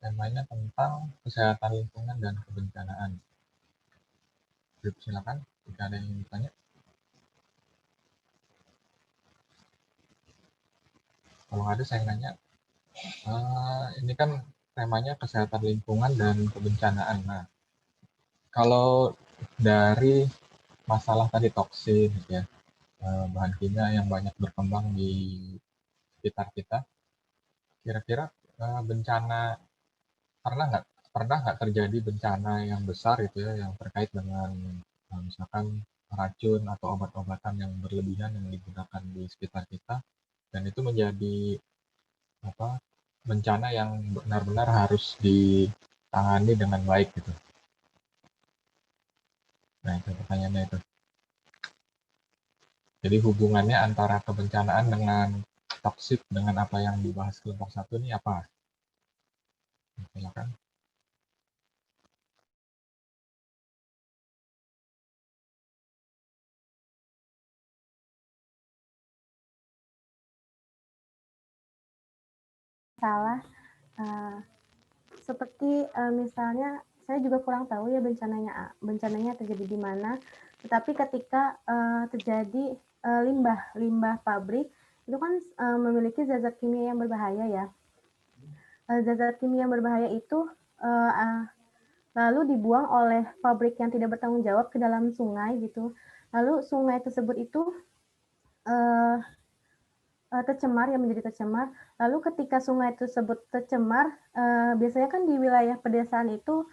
Temanya tentang kesehatan lingkungan dan kebencanaan. Silakan jika ada yang ingin bertanya. Kalau ada saya nanya, ini kan temanya kesehatan lingkungan dan kebencanaan. Nah, kalau dari masalah tadi toksin, gitu ya, bahan kimia yang banyak berkembang di sekitar kita, kira-kira bencana pernah nggak terjadi bencana yang besar itu ya, yang terkait dengan misalkan racun atau obat-obatan yang berlebihan yang digunakan di sekitar kita, dan itu menjadi bencana yang benar-benar harus ditangani dengan baik gitu. Nah, itu pertanyaannya itu. Jadi hubungannya antara kebencanaan dengan toksik dengan apa yang dibahas kelompok 1 ini apa? Silakan. Salah. Seperti misalnya saya juga kurang tahu ya bencananya terjadi di mana. Tetapi ketika terjadi limbah pabrik itu kan memiliki zat-zat kimia yang berbahaya ya. Zat-zat kimia yang berbahaya itu lalu dibuang oleh pabrik yang tidak bertanggung jawab ke dalam sungai gitu. Lalu sungai tersebut itu tercemar, yang menjadi tercemar. Lalu ketika sungai tersebut tercemar, biasanya kan di wilayah pedesaan itu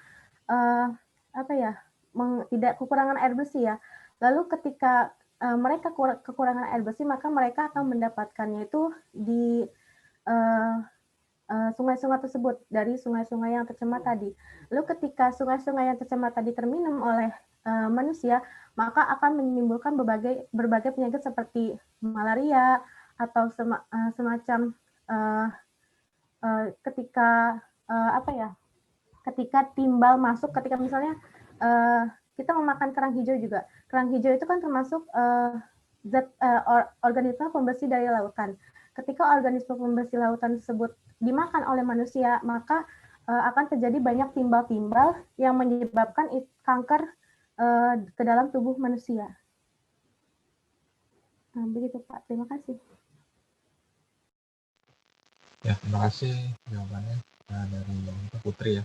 tidak kekurangan air bersih ya. Lalu ketika mereka kekurangan air bersih, maka mereka akan mendapatkannya itu di sungai-sungai tersebut, dari sungai-sungai yang tercemar tadi. Lalu ketika sungai-sungai yang tercemar tadi terminum oleh manusia, maka akan menimbulkan berbagai penyakit seperti malaria atau semacam ketika timbal masuk, ketika misalnya kita memakan kerang hijau juga. Kerang hijau itu kan termasuk organisme pembersih dari lautan. Ketika organisme pembersih lautan tersebut dimakan oleh manusia, maka akan terjadi banyak timbal-timbal yang menyebabkan kanker ke dalam tubuh manusia. Nah, begitu Pak, terima kasih. Ya, terima kasih jawabannya dari Putri ya.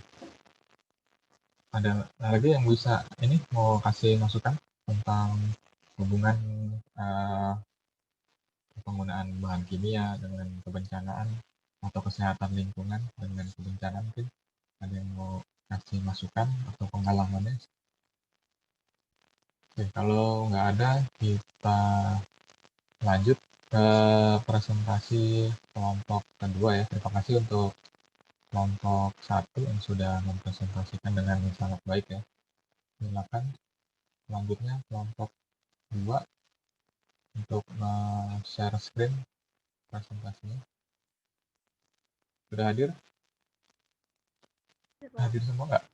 Ada lagi yang bisa ini mau kasih masukan tentang hubungan penggunaan bahan kimia dengan kebencanaan atau kesehatan lingkungan dengan kebencanaan? Mungkin ada yang mau kasih masukan atau pengalamannya? Oke, kalau nggak ada, kita lanjut ke presentasi kelompok kedua ya. Terima kasih untuk kelompok 1 yang sudah mempresentasikan dengan sangat baik ya. Silakan selanjutnya kelompok 2 untuk share screen presentasinya. Sudah hadir? Hadir semua nggak?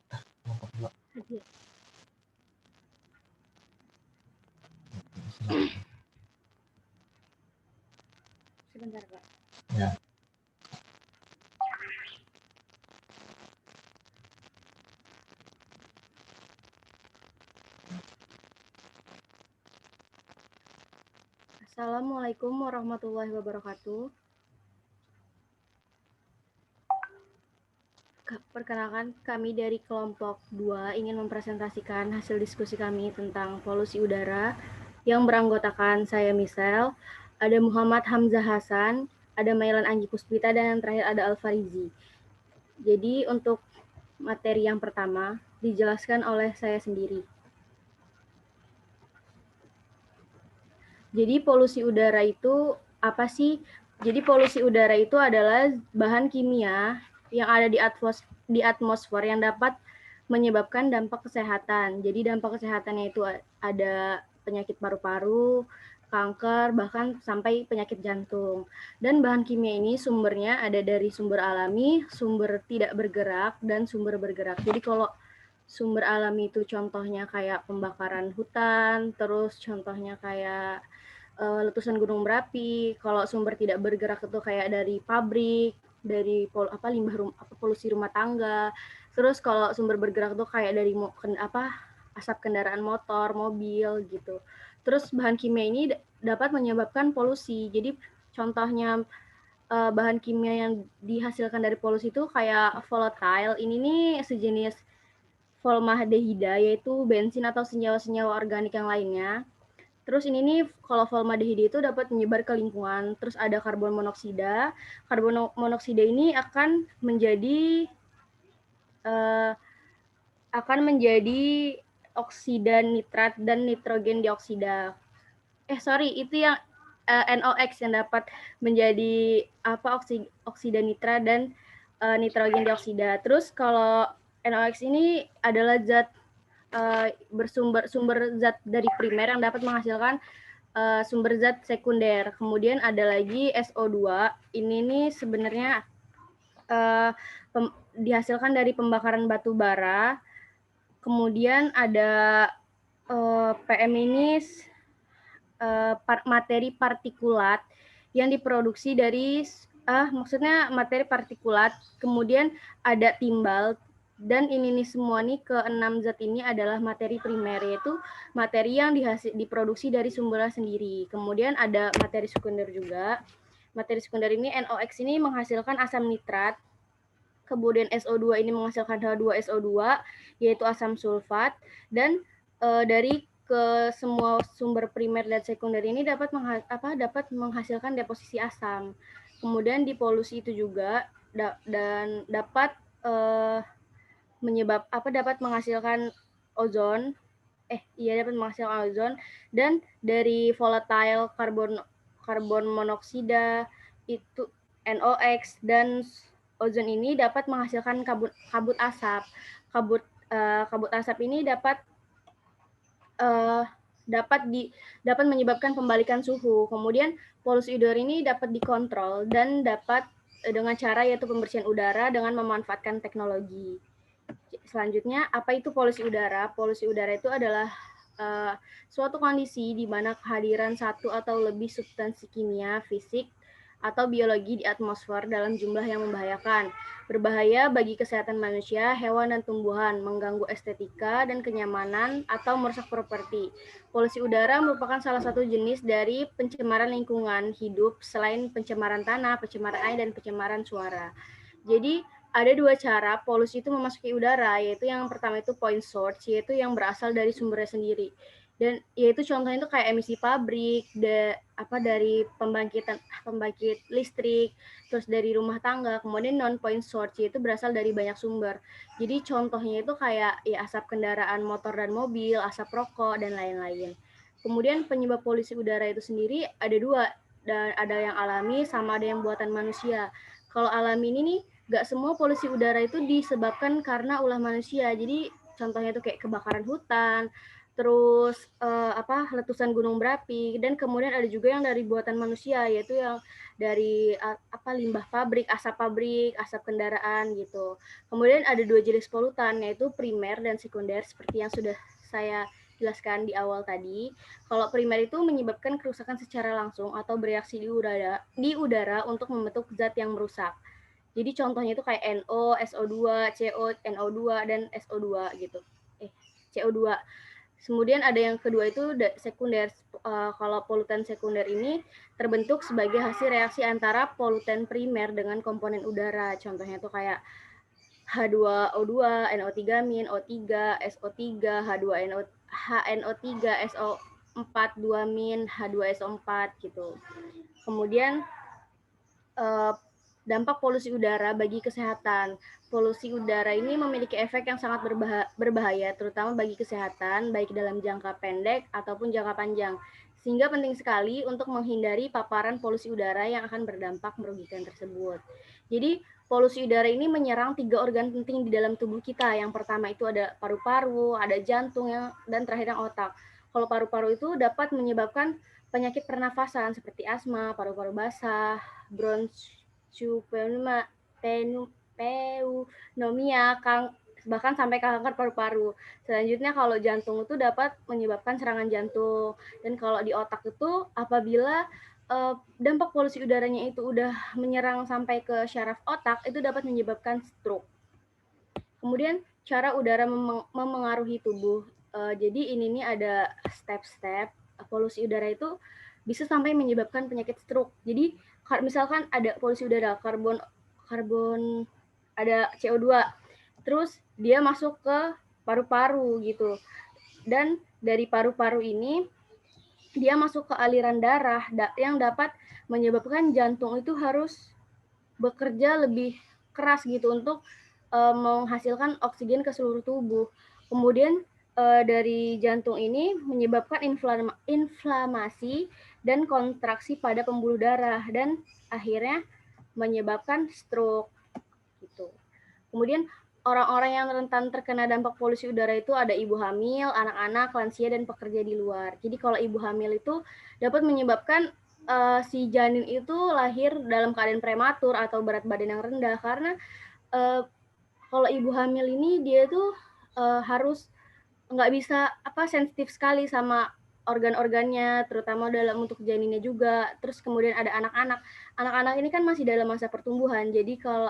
Kelompok 2. Hadir. Sebentar, Pak. Ya. Assalamualaikum warahmatullahi wabarakatuh. Perkenalkan, kami dari kelompok 2 ingin mempresentasikan hasil diskusi kami tentang polusi udara yang beranggotakan saya Michelle, ada Muhammad Hamzah Hasan, ada Mailan Anggi Puspita, dan yang terakhir ada Alfarizi. Jadi untuk materi yang pertama dijelaskan oleh saya sendiri. Jadi polusi udara itu apa sih? Jadi polusi udara itu adalah bahan kimia yang ada di atmosfer yang dapat menyebabkan dampak kesehatan. Jadi dampak kesehatannya itu ada penyakit paru-paru, kanker, bahkan sampai penyakit jantung. Dan bahan kimia ini sumbernya ada dari sumber alami, sumber tidak bergerak, dan sumber bergerak. Jadi kalau sumber alami itu contohnya kayak pembakaran hutan, terus contohnya kayak letusan gunung berapi. Kalau sumber tidak bergerak itu kayak dari pabrik, dari polusi rumah tangga. Terus kalau sumber bergerak itu kayak dari asap kendaraan motor, mobil gitu. Terus bahan kimia ini dapat menyebabkan polusi. Jadi contohnya bahan kimia yang dihasilkan dari polusi itu kayak volatile. Ini nih sejenis formaldehida, yaitu bensin atau senyawa-senyawa organik yang lainnya. Terus ini nih kalau formaldehida itu dapat menyebar ke lingkungan. Terus ada karbon monoksida. Karbon monoksida ini akan menjadi oksida nitrat dan nitrogen dioksida. Itu yang NOx yang dapat menjadi oksida nitrat dan nitrogen dioksida. Terus kalau NOx ini adalah zat sumber zat dari primer yang dapat menghasilkan sumber zat sekunder. Kemudian ada lagi SO2. Ini nih sebenarnya dihasilkan dari pembakaran batu bara. Kemudian ada PM ini materi partikulat yang diproduksi dari materi partikulat. Kemudian ada timbal. Dan ini nih semua nih ke-6 zat ini adalah materi primer, yaitu materi yang diproduksi dari sumbernya sendiri. Kemudian ada materi sekunder juga. Materi sekunder ini NOx ini menghasilkan asam nitrat. Kemudian SO2 ini menghasilkan H2SO2, yaitu asam sulfat. Dan dari ke semua sumber primer dan sekunder ini dapat menghasilkan deposisi asam. Kemudian di polusi itu juga dan dapat dapat menghasilkan ozon. Dapat menghasilkan ozon. Dan dari volatile karbon monoksida itu NOx dan ozon ini dapat menghasilkan kabut asap. Kabut asap ini dapat menyebabkan pembalikan suhu. Kemudian polusi udara ini dapat dikontrol dan dapat dengan cara yaitu pembersihan udara dengan memanfaatkan teknologi. Selanjutnya, apa itu polusi udara? Polusi udara itu adalah suatu kondisi di mana kehadiran satu atau lebih substansi kimia, fisik, atau biologi di atmosfer dalam jumlah yang membahayakan. Berbahaya bagi kesehatan manusia, hewan, dan tumbuhan, mengganggu estetika dan kenyamanan, atau merusak properti. Polusi udara merupakan salah satu jenis dari pencemaran lingkungan hidup selain pencemaran tanah, pencemaran air, dan pencemaran suara. Jadi, ada dua cara polusi itu memasuki udara, yaitu yang pertama itu point source, yaitu yang berasal dari sumbernya sendiri. Dan yaitu contohnya itu kayak emisi pabrik, dari pembangkit listrik, terus dari rumah tangga. Kemudian non point source yaitu berasal dari banyak sumber. Jadi contohnya itu kayak asap kendaraan motor dan mobil, asap rokok, dan lain-lain. Kemudian penyebab polusi udara itu sendiri ada dua, dan ada yang alami sama ada yang buatan manusia. Kalau alami ini nih nggak semua polusi udara itu disebabkan karena ulah manusia. Jadi contohnya itu kayak kebakaran hutan, terus letusan gunung berapi, dan kemudian ada juga yang dari buatan manusia, yaitu yang dari limbah pabrik, asap kendaraan gitu. Kemudian ada dua jenis polutan, yaitu primer dan sekunder, seperti yang sudah saya jelaskan di awal tadi. Kalau primer itu menyebabkan kerusakan secara langsung atau bereaksi di udara untuk membentuk zat yang merusak. Jadi contohnya itu kayak NO, SO2, CO, NO2, dan SO2 gitu. CO2. Kemudian ada yang kedua itu sekunder. Kalau polutan sekunder ini terbentuk sebagai hasil reaksi antara polutan primer dengan komponen udara. Contohnya itu kayak H2O2, NO3-, O3, SO3, H2NO3, SO4, 2-, H2SO4 gitu. Kemudian dampak polusi udara bagi kesehatan. Polusi udara ini memiliki efek yang sangat berbahaya, terutama bagi kesehatan, baik dalam jangka pendek ataupun jangka panjang. Sehingga penting sekali untuk menghindari paparan polusi udara yang akan berdampak merugikan tersebut. Jadi, polusi udara ini menyerang 3 organ penting di dalam tubuh kita. Yang pertama itu ada paru-paru, ada jantung, dan terakhir yang otak. Kalau paru-paru itu dapat menyebabkan penyakit pernafasan seperti asma, paru-paru basah, bronchiopneumonia, bahkan sampai kanker paru-paru. Selanjutnya kalau jantung itu dapat menyebabkan serangan jantung. Dan kalau di otak itu apabila dampak polusi udaranya itu udah menyerang sampai ke syaraf otak, itu dapat menyebabkan stroke. Kemudian cara udara memengaruhi tubuh. Jadi ini nih ada step-step polusi udara itu bisa sampai menyebabkan penyakit stroke. Jadi misalkan ada polusi udara, karbon ada CO2, terus dia masuk ke paru-paru gitu. Dan dari paru-paru ini dia masuk ke aliran darah yang dapat menyebabkan jantung itu harus bekerja lebih keras gitu untuk menghasilkan oksigen ke seluruh tubuh. Kemudian dari jantung ini menyebabkan inflamasi dan kontraksi pada pembuluh darah dan akhirnya menyebabkan stroke gitu. Kemudian orang-orang yang rentan terkena dampak polusi udara itu ada ibu hamil, anak-anak, lansia, dan pekerja di luar. Jadi kalau ibu hamil itu dapat menyebabkan si janin itu lahir dalam keadaan prematur atau berat badan yang rendah karena kalau ibu hamil ini dia tuh harus nggak bisa sensitif sekali sama organ-organnya, terutama dalam untuk janinnya juga. Terus kemudian ada anak-anak. Anak-anak ini kan masih dalam masa pertumbuhan, jadi kalau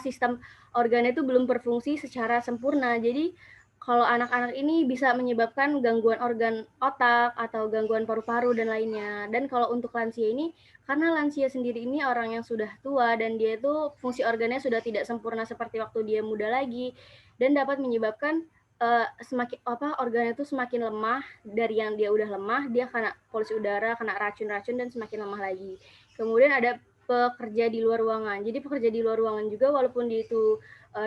sistem organnya itu belum berfungsi secara sempurna. Jadi kalau anak-anak ini bisa menyebabkan gangguan organ otak atau gangguan paru-paru dan lainnya. Dan kalau untuk lansia ini, karena lansia sendiri ini orang yang sudah tua dan dia itu fungsi organnya sudah tidak sempurna seperti waktu dia muda lagi, dan dapat menyebabkan semakin organnya itu semakin lemah. Dari yang dia udah lemah, dia kena polusi udara, kena racun-racun dan semakin lemah lagi. Kemudian ada pekerja di luar ruangan. Jadi pekerja di luar ruangan juga walaupun dia itu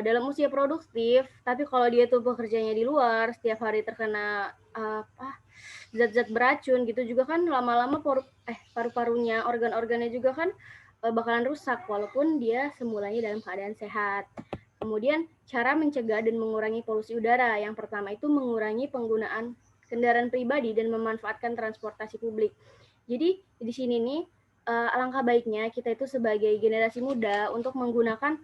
dalam usia produktif, tapi kalau dia tuh bekerjanya di luar, setiap hari terkena zat-zat beracun gitu juga kan lama-lama paru-parunya, organ-organnya juga kan bakalan rusak walaupun dia semulanya dalam keadaan sehat. Kemudian cara mencegah dan mengurangi polusi udara. Yang pertama itu mengurangi penggunaan kendaraan pribadi dan memanfaatkan transportasi publik. Jadi di sini nih alangkah baiknya kita itu sebagai generasi muda untuk menggunakan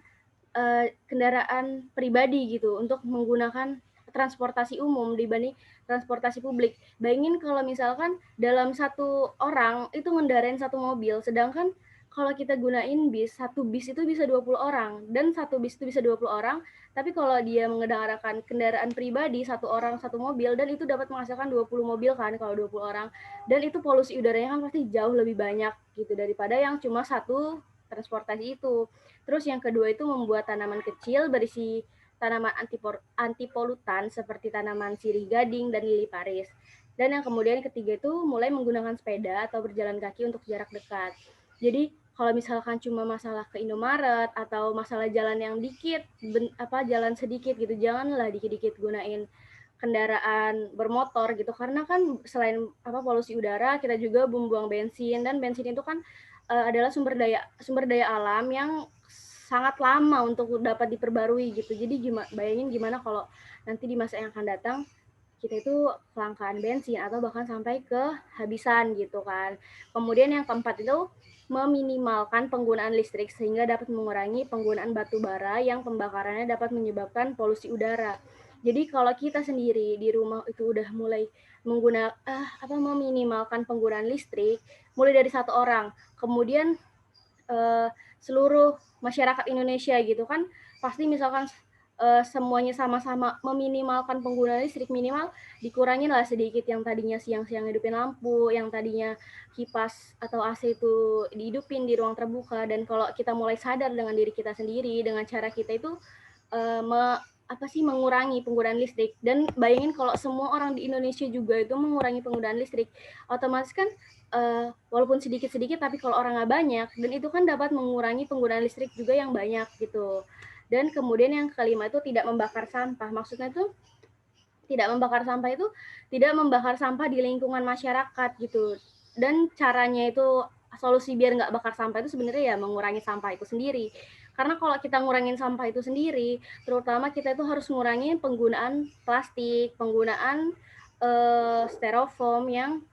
kendaraan pribadi gitu, untuk menggunakan transportasi umum dibanding transportasi publik. Bayangin kalau misalkan dalam satu orang itu ngendarain satu mobil, sedangkan kalau kita gunain bis, satu bis itu bisa 20 orang, dan satu bis itu bisa 20 orang, tapi kalau dia mengendaраkan kendaraan pribadi, satu orang satu mobil, dan itu dapat menghasilkan 20 mobil kan kalau 20 orang, dan itu polusi udaranya kan pasti jauh lebih banyak gitu daripada yang cuma satu transportasi itu. Terus yang kedua itu membuat tanaman kecil berisi tanaman antipolutan seperti tanaman sirih gading dan lili Paris. Dan yang kemudian ketiga itu mulai menggunakan sepeda atau berjalan kaki untuk jarak dekat. Jadi kalau misalkan cuma masalah ke Indomaret atau masalah jalan yang dikit, jalan sedikit gitu, janganlah dikit-dikit gunain kendaraan bermotor gitu, karena kan selain polusi udara, kita juga membuang bensin, dan bensin itu kan adalah sumber daya alam yang sangat lama untuk dapat diperbarui gitu. Jadi bayangin gimana kalau nanti di masa yang akan datang kita itu kelangkaan bensin atau bahkan sampai kehabisan gitu kan. Kemudian yang keempat itu meminimalkan penggunaan listrik sehingga dapat mengurangi penggunaan batu bara yang pembakarannya dapat menyebabkan polusi udara. Jadi kalau kita sendiri di rumah itu udah mulai meminimalkan penggunaan listrik, mulai dari satu orang, kemudian seluruh masyarakat Indonesia gitu kan, pasti misalkan semuanya sama-sama meminimalkan penggunaan listrik, minimal dikurangin lah sedikit yang tadinya siang-siang hidupin lampu, yang tadinya kipas atau AC itu dihidupin di ruang terbuka. Dan kalau kita mulai sadar dengan diri kita sendiri, dengan cara kita itu mengurangi penggunaan listrik. Dan bayangin kalau semua orang di Indonesia juga itu mengurangi penggunaan listrik, otomatis kan walaupun sedikit-sedikit, tapi kalau orang nggak banyak, dan itu kan dapat mengurangi penggunaan listrik juga yang banyak gitu. Dan kemudian yang kelima itu tidak membakar sampah. Maksudnya itu tidak membakar sampah di lingkungan masyarakat gitu. Dan caranya itu, solusi biar nggak bakar sampah itu sebenarnya ya mengurangi sampah itu sendiri. Karena kalau kita ngurangin sampah itu sendiri, terutama kita itu harus ngurangin penggunaan plastik, penggunaan styrofoam yang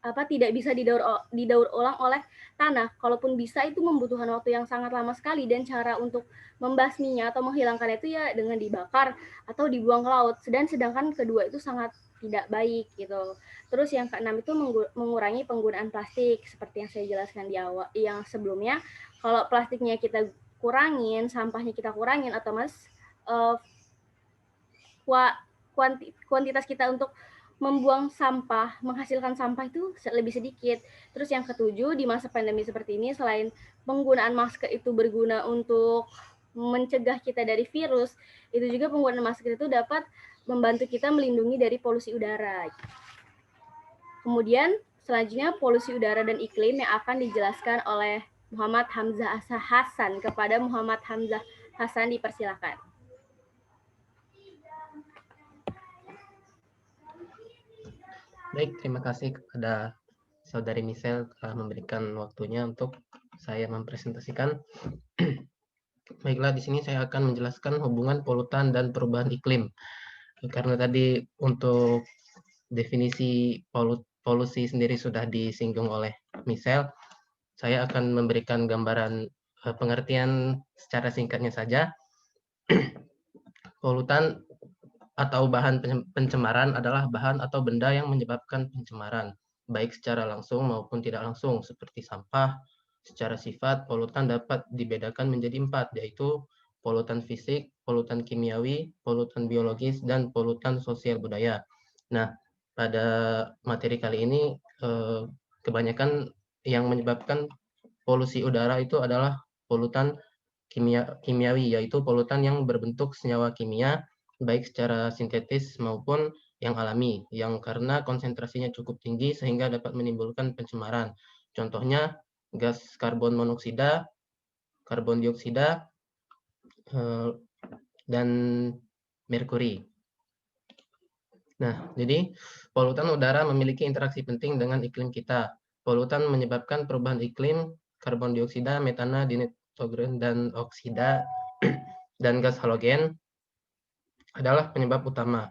tidak bisa didaur ulang oleh tanah. Kalaupun bisa itu membutuhkan waktu yang sangat lama sekali, dan cara untuk membasminya atau menghilangkannya itu ya dengan dibakar atau dibuang ke laut. Sedangkan kedua itu sangat tidak baik gitu. Terus yang keenam itu mengurangi penggunaan plastik seperti yang saya jelaskan di awal yang sebelumnya. Kalau plastiknya kita kurangin, sampahnya kita kurangin, otomatis kuantitas kita untuk membuang sampah, menghasilkan sampah itu lebih sedikit. Terus yang ketujuh, di masa pandemi seperti ini, selain penggunaan masker itu berguna untuk mencegah kita dari virus, itu juga penggunaan masker itu dapat membantu kita melindungi dari polusi udara. Kemudian selanjutnya polusi udara dan iklim yang akan dijelaskan oleh Muhammad Hamzah Hasan. Kepada Muhammad Hamzah Hasan dipersilakan. Baik, terima kasih kepada Saudari Michelle telah memberikan waktunya untuk saya mempresentasikan. Baiklah, di sini saya akan menjelaskan hubungan polutan dan perubahan iklim. Karena tadi untuk definisi polusi sendiri sudah disinggung oleh Michelle, saya akan memberikan gambaran pengertian secara singkatnya saja. Polutan atau bahan pencemaran adalah bahan atau benda yang menyebabkan pencemaran, baik secara langsung maupun tidak langsung, seperti sampah. Secara sifat, polutan dapat dibedakan menjadi 4, yaitu polutan fisik, polutan kimiawi, polutan biologis, dan polutan sosial budaya. Nah, pada materi kali ini, kebanyakan yang menyebabkan polusi udara itu adalah polutan kimiawi, yaitu polutan yang berbentuk senyawa kimia, baik secara sintetis maupun yang alami, yang karena konsentrasinya cukup tinggi sehingga dapat menimbulkan pencemaran. Contohnya gas karbon monoksida, karbon dioksida, dan merkuri. Nah, jadi polutan udara memiliki interaksi penting dengan iklim kita. Polutan menyebabkan perubahan iklim, karbon dioksida, metana, dinitrogen, dan oksida, dan gas halogen adalah penyebab utama.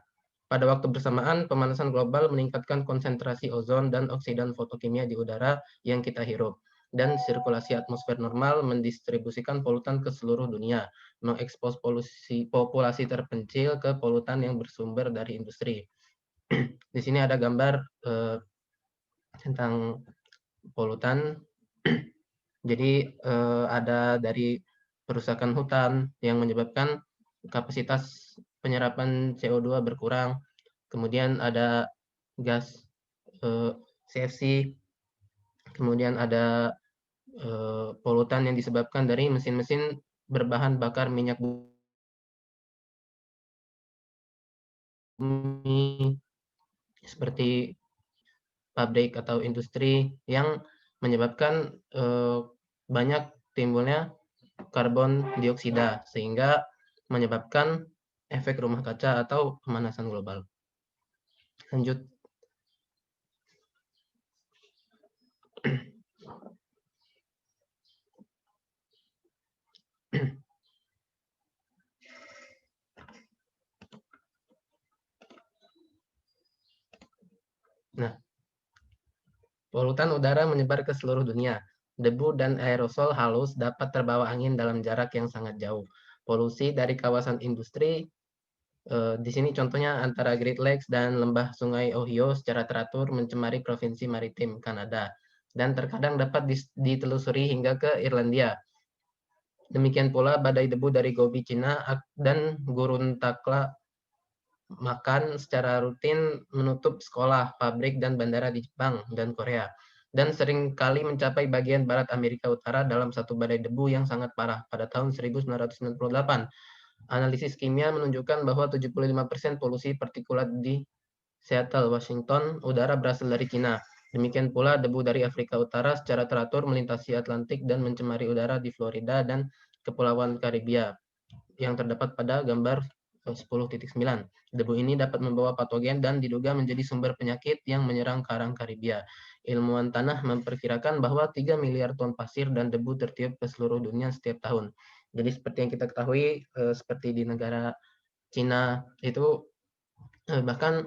Pada waktu bersamaan, pemanasan global meningkatkan konsentrasi ozon dan oksidan fotokimia di udara yang kita hirup. Dan sirkulasi atmosfer normal mendistribusikan polutan ke seluruh dunia, mengekspos populasi terpencil ke polutan yang bersumber dari industri. Di sini ada gambar tentang polutan. Jadi ada dari perusakan hutan yang menyebabkan kapasitas penyerapan CO2 berkurang. Kemudian ada gas CFC. Kemudian ada polutan yang disebabkan dari mesin-mesin berbahan bakar minyak bumi seperti pabrik atau industri yang menyebabkan banyak timbulnya karbon dioksida sehingga menyebabkan efek rumah kaca atau pemanasan global. Lanjut. Nah, polutan udara menyebar ke seluruh dunia. Debu dan aerosol halus dapat terbawa angin dalam jarak yang sangat jauh. Polusi dari kawasan industri, di sini contohnya antara Great Lakes dan lembah sungai Ohio secara teratur mencemari provinsi maritim Kanada, dan terkadang dapat ditelusuri hingga ke Irlandia. Demikian pula badai debu dari Gobi, Cina, dan gurun Takla makan secara rutin menutup sekolah, pabrik, dan bandara di Jepang dan Korea, dan sering kali mencapai bagian barat Amerika Utara dalam satu badai debu yang sangat parah pada tahun 1998. Analisis kimia menunjukkan bahwa 75% polusi partikulat di Seattle, Washington, udara berasal dari Cina. Demikian pula debu dari Afrika Utara secara teratur melintasi Atlantik dan mencemari udara di Florida dan Kepulauan Karibia yang terdapat pada gambar 10.9. Debu ini dapat membawa patogen dan diduga menjadi sumber penyakit yang menyerang karang Karibia. Ilmuwan tanah memperkirakan bahwa 3 miliar ton pasir dan debu tertiup ke seluruh dunia setiap tahun. Jadi seperti yang kita ketahui, seperti di negara Cina itu bahkan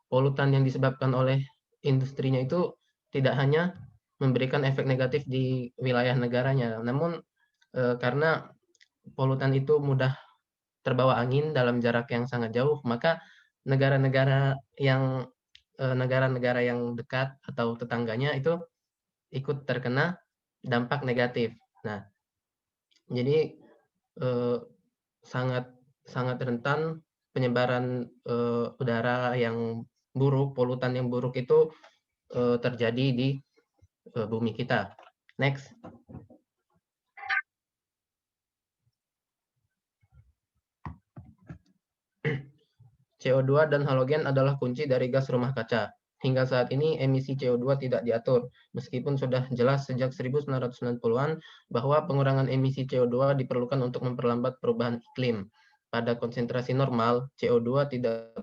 polutan yang disebabkan oleh industrinya itu tidak hanya memberikan efek negatif di wilayah negaranya, namun karena polutan itu mudah terbawa angin dalam jarak yang sangat jauh, maka negara-negara yang dekat atau tetangganya itu ikut terkena dampak negatif. Nah, jadi sangat sangat rentan penyebaran udara yang buruk, polutan yang buruk itu terjadi di bumi kita. Next. CO2 dan halogen adalah kunci dari gas rumah kaca. Hingga saat ini emisi CO2 tidak diatur, meskipun sudah jelas sejak 1990-an bahwa pengurangan emisi CO2 diperlukan untuk memperlambat perubahan iklim. Pada konsentrasi normal, CO2 tidak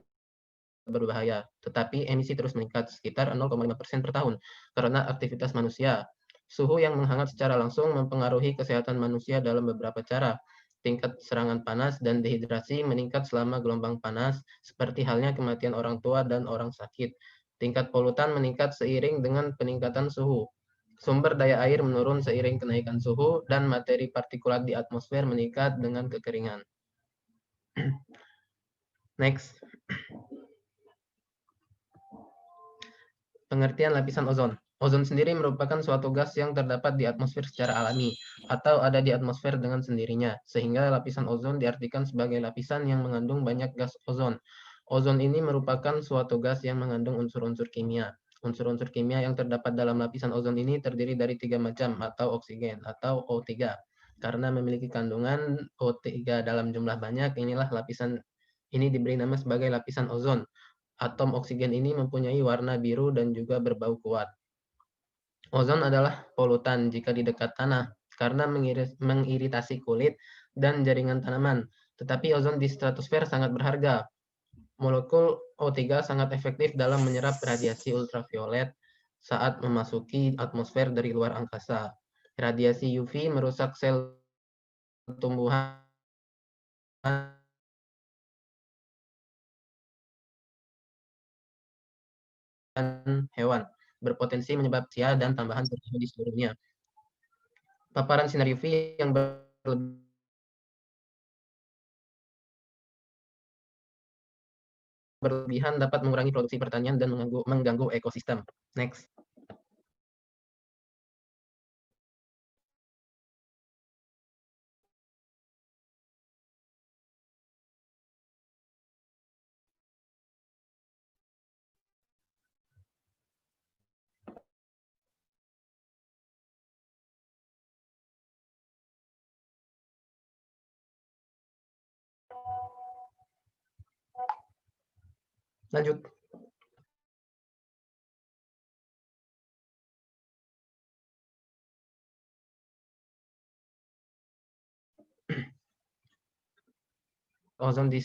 berbahaya, tetapi emisi terus meningkat sekitar 0,5% per tahun karena aktivitas manusia. Suhu yang menghangat secara langsung mempengaruhi kesehatan manusia dalam beberapa cara. Tingkat serangan panas dan dehidrasi meningkat selama gelombang panas, seperti halnya kematian orang tua dan orang sakit. Tingkat polutan meningkat seiring dengan peningkatan suhu. Sumber daya air menurun seiring kenaikan suhu, dan materi partikulat di atmosfer meningkat dengan kekeringan. Next. Pengertian lapisan ozon. Ozon sendiri merupakan suatu gas yang terdapat di atmosfer secara alami, atau ada di atmosfer dengan sendirinya, sehingga lapisan ozon diartikan sebagai lapisan yang mengandung banyak gas ozon. Ozon ini merupakan suatu gas yang mengandung unsur-unsur kimia. Unsur-unsur kimia yang terdapat dalam lapisan ozon ini terdiri dari 3 macam, atau oksigen, atau O3. Karena memiliki kandungan O3 dalam jumlah banyak, inilah lapisan ini diberi nama sebagai lapisan ozon. Atom oksigen ini mempunyai warna biru dan juga berbau kuat. Ozon adalah polutan jika di dekat tanah karena mengiritasi kulit dan jaringan tanaman. Tetapi ozon di stratosfer sangat berharga. Molekul O3 sangat efektif dalam menyerap radiasi ultraviolet saat memasuki atmosfer dari luar angkasa. Radiasi UV merusak sel tumbuhan dan hewan, berpotensi menyebabkan dan tambahan terjadi di seluruh dunia. Paparan sinar UV yang berlebihan dapat mengurangi produksi pertanian dan mengganggu ekosistem. Next. Lanjut. Ozon di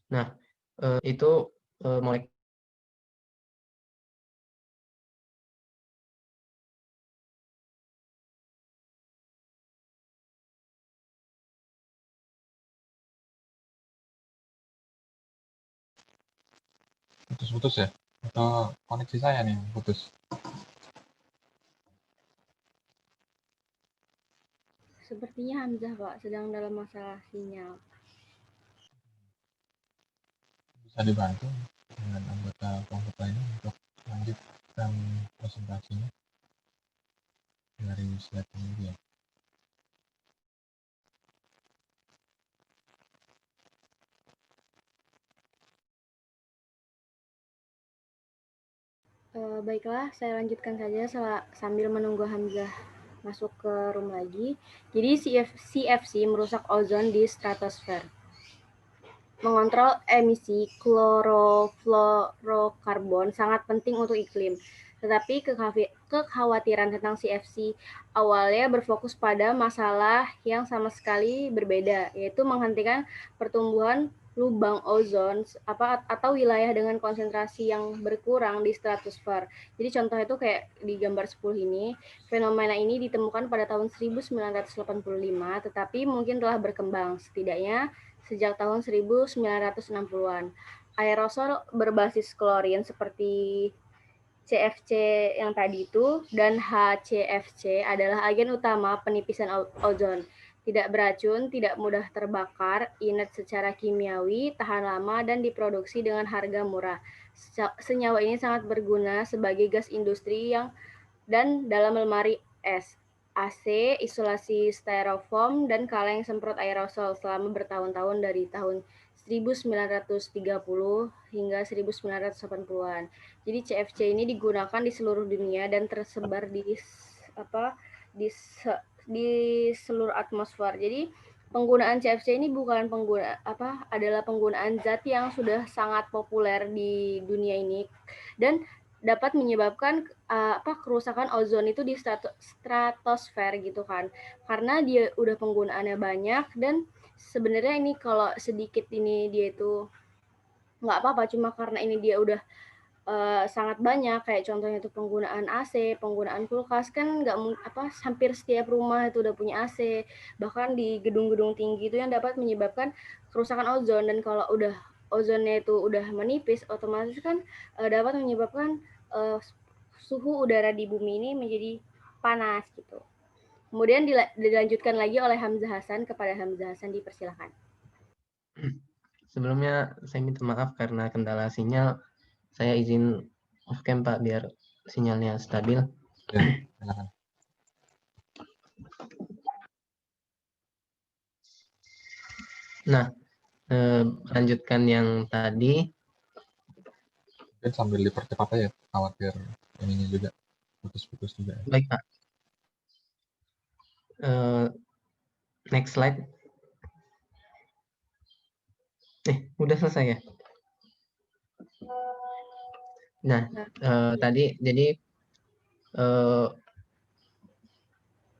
Nah, itu molekul Putus-putus ya? Atau koneksi saya nih yang putus? Sepertinya Hamzah, Pak, sedang dalam masalah sinyal. Bisa dibantu dengan anggota kelompok lainnya untuk lanjutkan presentasinya dari slide ini ya. Baiklah, saya lanjutkan saja sambil menunggu Hamzah masuk ke room lagi. Jadi CFC merusak ozon di stratosfer. Mengontrol emisi klorofluorokarbon sangat penting untuk iklim. Tetapi kekhawatiran tentang CFC awalnya berfokus pada masalah yang sama sekali berbeda, yaitu menghentikan pertumbuhan lubang ozon atau wilayah dengan konsentrasi yang berkurang di stratosfer. Jadi contohnya itu kayak di gambar 10 ini, fenomena ini ditemukan pada tahun 1985, tetapi mungkin telah berkembang setidaknya sejak tahun 1960-an. Aerosol berbasis klorin seperti CFC yang tadi itu dan HCFC adalah agen utama penipisan ozon. Tidak beracun, tidak mudah terbakar, inert secara kimiawi, tahan lama, dan diproduksi dengan harga murah. Senyawa ini sangat berguna sebagai gas industri dan dalam lemari es, AC, isolasi styrofoam, dan kaleng semprot aerosol selama bertahun-tahun dari tahun 1930 hingga 1980-an. Jadi CFC ini digunakan di seluruh dunia dan tersebar di seluruh atmosfer. Jadi penggunaan CFC ini adalah penggunaan zat yang sudah sangat populer di dunia ini dan dapat menyebabkan kerusakan ozon itu di stratosfer gitu kan. Karena dia udah penggunaannya banyak dan sebenarnya ini kalau sedikit ini dia itu nggak apa-apa, cuma karena ini dia udah sangat banyak, kayak contohnya itu penggunaan AC, penggunaan kulkas kan hampir setiap rumah itu udah punya AC, bahkan di gedung-gedung tinggi itu yang dapat menyebabkan kerusakan ozon. Dan kalau udah ozonnya itu udah menipis, otomatis kan dapat menyebabkan suhu udara di bumi ini menjadi panas gitu. Kemudian dilanjutkan lagi oleh Hamzah Hasan. Kepada Hamzah Hasan dipersilakan. Sebelumnya saya minta maaf karena kendala sinyal. Saya izin off cam Pak biar sinyalnya stabil. Ya, silakan. Nah, lanjutkan yang tadi. Mungkin sambil dipercepat aja, khawatir ininya juga putus-putus juga. Baik Pak. Next slide. Udah selesai ya? Nah, tadi jadi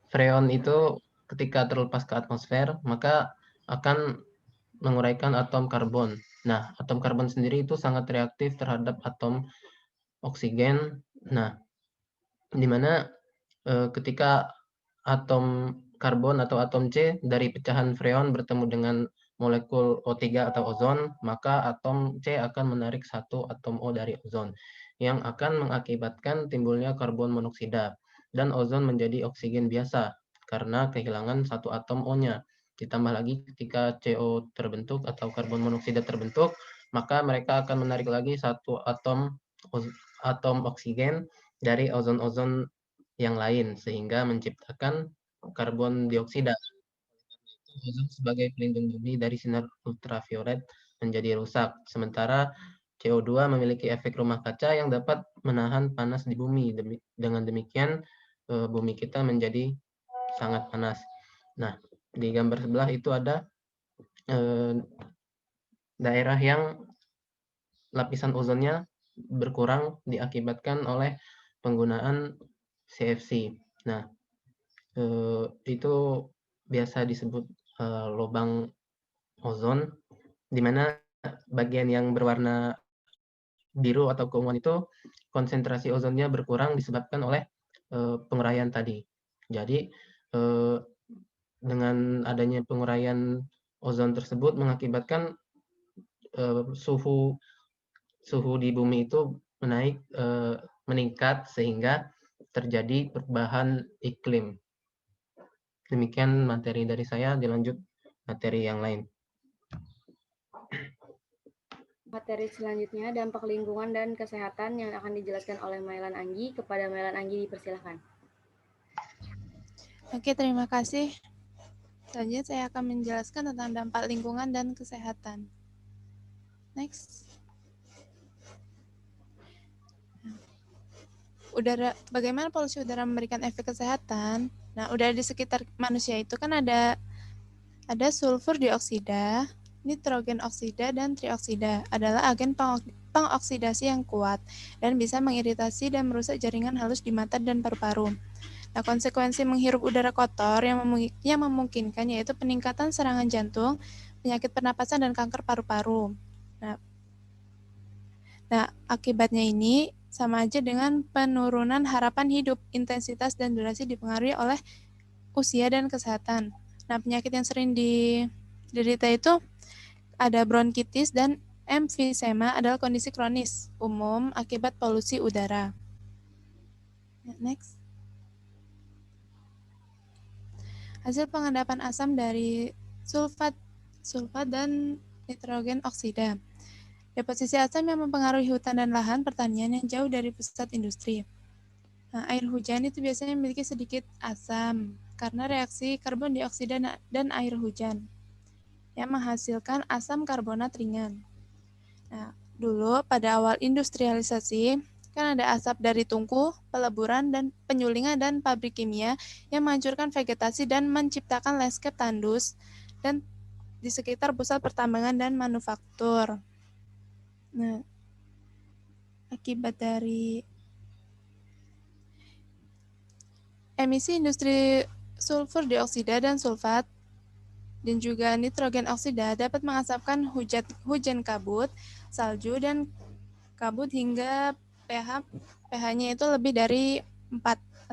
freon itu ketika terlepas ke atmosfer maka akan menguraikan atom karbon. Nah, atom karbon sendiri itu sangat reaktif terhadap atom oksigen. Nah, di mana ketika atom karbon atau atom C dari pecahan freon bertemu dengan molekul O3 atau ozon, maka atom C akan menarik satu atom O dari ozon, yang akan mengakibatkan timbulnya karbon monoksida, dan ozon menjadi oksigen biasa karena kehilangan satu atom O-nya. Ditambah lagi ketika CO terbentuk atau karbon monoksida terbentuk, maka mereka akan menarik lagi satu atom oksigen dari ozon-ozon yang lain, sehingga menciptakan karbon dioksida. Ozon sebagai pelindung bumi dari sinar ultraviolet menjadi rusak, sementara CO2 memiliki efek rumah kaca yang dapat menahan panas di bumi. Dengan demikian, bumi kita menjadi sangat panas. Nah, di gambar sebelah itu ada daerah yang lapisan ozonnya berkurang diakibatkan oleh penggunaan CFC. Nah, itu biasa disebut lubang ozon, di mana bagian yang berwarna biru atau keunguan itu konsentrasi ozonnya berkurang disebabkan oleh penguraian tadi. Jadi dengan adanya penguraian ozon tersebut mengakibatkan suhu di bumi itu meningkat sehingga terjadi perubahan iklim. Demikian materi dari saya, dilanjut materi yang lain. Materi selanjutnya dampak lingkungan dan kesehatan yang akan dijelaskan oleh Mailan Anggi. Kepada Mailan Anggi dipersilakan. Oke, terima kasih. Selanjutnya saya akan menjelaskan tentang dampak lingkungan dan kesehatan. Next. Bagaimana polusi udara memberikan efek kesehatan? Nah, udara di sekitar manusia itu kan ada sulfur dioksida, nitrogen oksida, dan trioksida. Adalah agen pengoksidasi yang kuat dan bisa mengiritasi dan merusak jaringan halus di mata dan paru-paru. Nah, konsekuensi menghirup udara kotor yang memungkinkan yaitu peningkatan serangan jantung, penyakit pernapasan dan kanker paru-paru. Nah, akibatnya ini sama aja dengan penurunan harapan hidup, intensitas dan durasi dipengaruhi oleh usia dan kesehatan. Nah, penyakit yang sering diderita itu ada bronkitis dan emfisema adalah kondisi kronis umum akibat polusi udara. Next. Hasil pengendapan asam dari sulfat dan nitrogen oksida. Deposisi asam yang mempengaruhi hutan dan lahan pertanian yang jauh dari pusat industri. Nah, air hujan itu biasanya memiliki sedikit asam karena reaksi karbon dioksida dan air hujan yang menghasilkan asam karbonat ringan. Nah, dulu pada awal industrialisasi kan ada asap dari tungku, peleburan, dan penyulingan dan pabrik kimia yang menghancurkan vegetasi dan menciptakan landscape tandus dan di sekitar pusat pertambangan dan manufaktur. Nah, akibat dari emisi industri sulfur dioksida dan sulfat dan juga nitrogen oksida dapat mengasapkan hujan kabut, salju, dan kabut hingga pH-nya itu lebih dari 4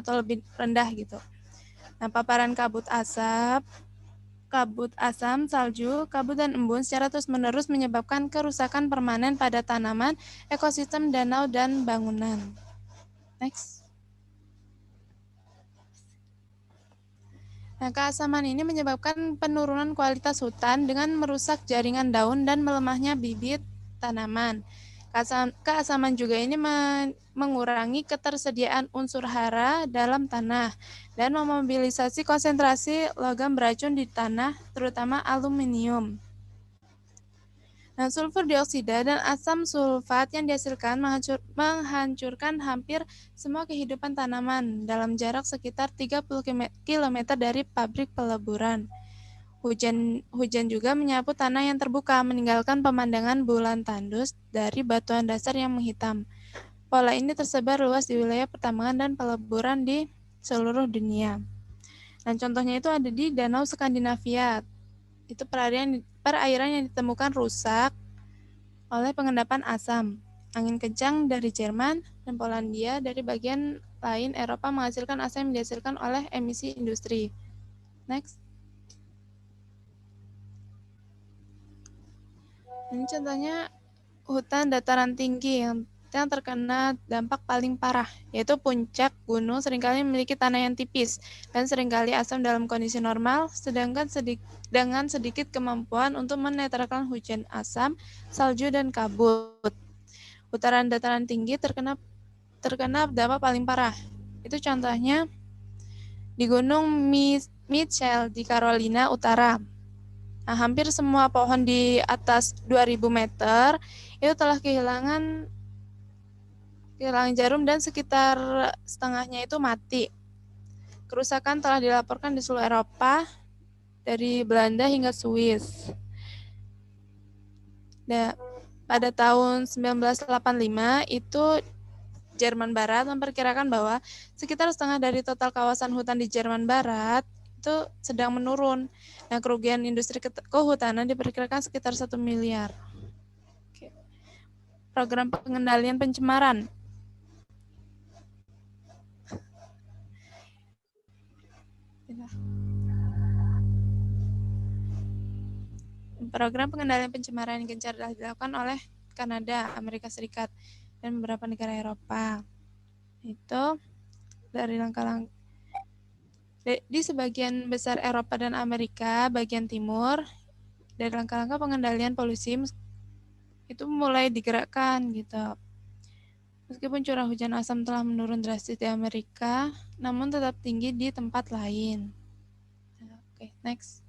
atau lebih rendah gitu. Nah, paparan kabut asam, salju, kabut, dan embun secara terus-menerus menyebabkan kerusakan permanen pada tanaman, ekosistem, danau, dan bangunan. Next. Nah, keasaman ini menyebabkan penurunan kualitas hutan dengan merusak jaringan daun dan melemahnya bibit tanaman. Keasaman juga ini mengurangi ketersediaan unsur hara dalam tanah dan memobilisasi konsentrasi logam beracun di tanah, terutama aluminium. Nah, sulfur dioksida dan asam sulfat yang dihasilkan menghancurkan hampir semua kehidupan tanaman dalam jarak sekitar 30 km dari pabrik peleburan. Hujan juga menyapu tanah yang terbuka, meninggalkan pemandangan bulan tandus dari batuan dasar yang menghitam. Pola ini tersebar luas di wilayah pertambangan dan peleburan di seluruh dunia. Dan contohnya itu ada di Danau Skandinavia. Itu perairan yang ditemukan rusak oleh pengendapan asam. Angin kencang dari Jerman dan Polandia dari bagian lain Eropa menghasilkan asam yang dihasilkan oleh emisi industri. Next. Ini contohnya hutan dataran tinggi yang terkena dampak paling parah, yaitu puncak gunung seringkali memiliki tanah yang tipis dan seringkali asam dalam kondisi normal, sedangkan dengan sedikit kemampuan untuk menetralkan hujan asam, salju, dan kabut. Utara dataran tinggi terkena dampak paling parah. Itu contohnya di Gunung Mitchell di Carolina Utara. Nah, hampir semua pohon di atas 2000 meter itu telah kehilangan jarum dan sekitar setengahnya itu mati. Kerusakan telah dilaporkan di seluruh Eropa, dari Belanda hingga Swiss. Nah, pada tahun 1985 itu Jerman Barat memperkirakan bahwa sekitar setengah dari total kawasan hutan di Jerman Barat itu sedang menurun. Nah, kerugian industri kehutanan diperkirakan sekitar 1 miliar. Oke. Program pengendalian pencemaran. Program pengendalian pencemaran yang gencar dilakukan oleh Kanada, Amerika Serikat, dan beberapa negara Eropa. Itu dari langkah-langkah di sebagian besar Eropa dan Amerika bagian timur, dari langkah-langkah pengendalian polusi itu mulai digerakkan gitu. Meskipun curah hujan asam telah menurun drastis di Amerika, namun tetap tinggi di tempat lain. Oke, next.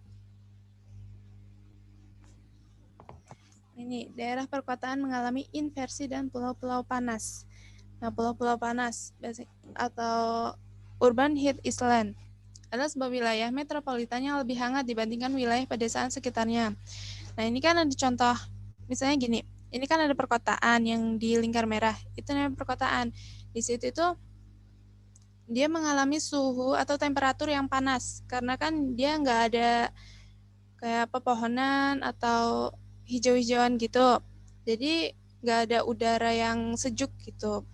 Ini daerah perkotaan mengalami inversi dan pulau-pulau panas. Nah, pulau-pulau panas atau urban heat island adalah sebuah wilayah metropolitan yang lebih hangat dibandingkan wilayah pedesaan sekitarnya. Nah, ini kan ada contoh, misalnya gini, ini kan ada perkotaan yang di lingkar merah, itu namanya perkotaan. Di situ itu dia mengalami suhu atau temperatur yang panas, karena kan dia nggak ada kayak pepohonan atau hijau-hijauan gitu. Jadi nggak ada udara yang sejuk gitu.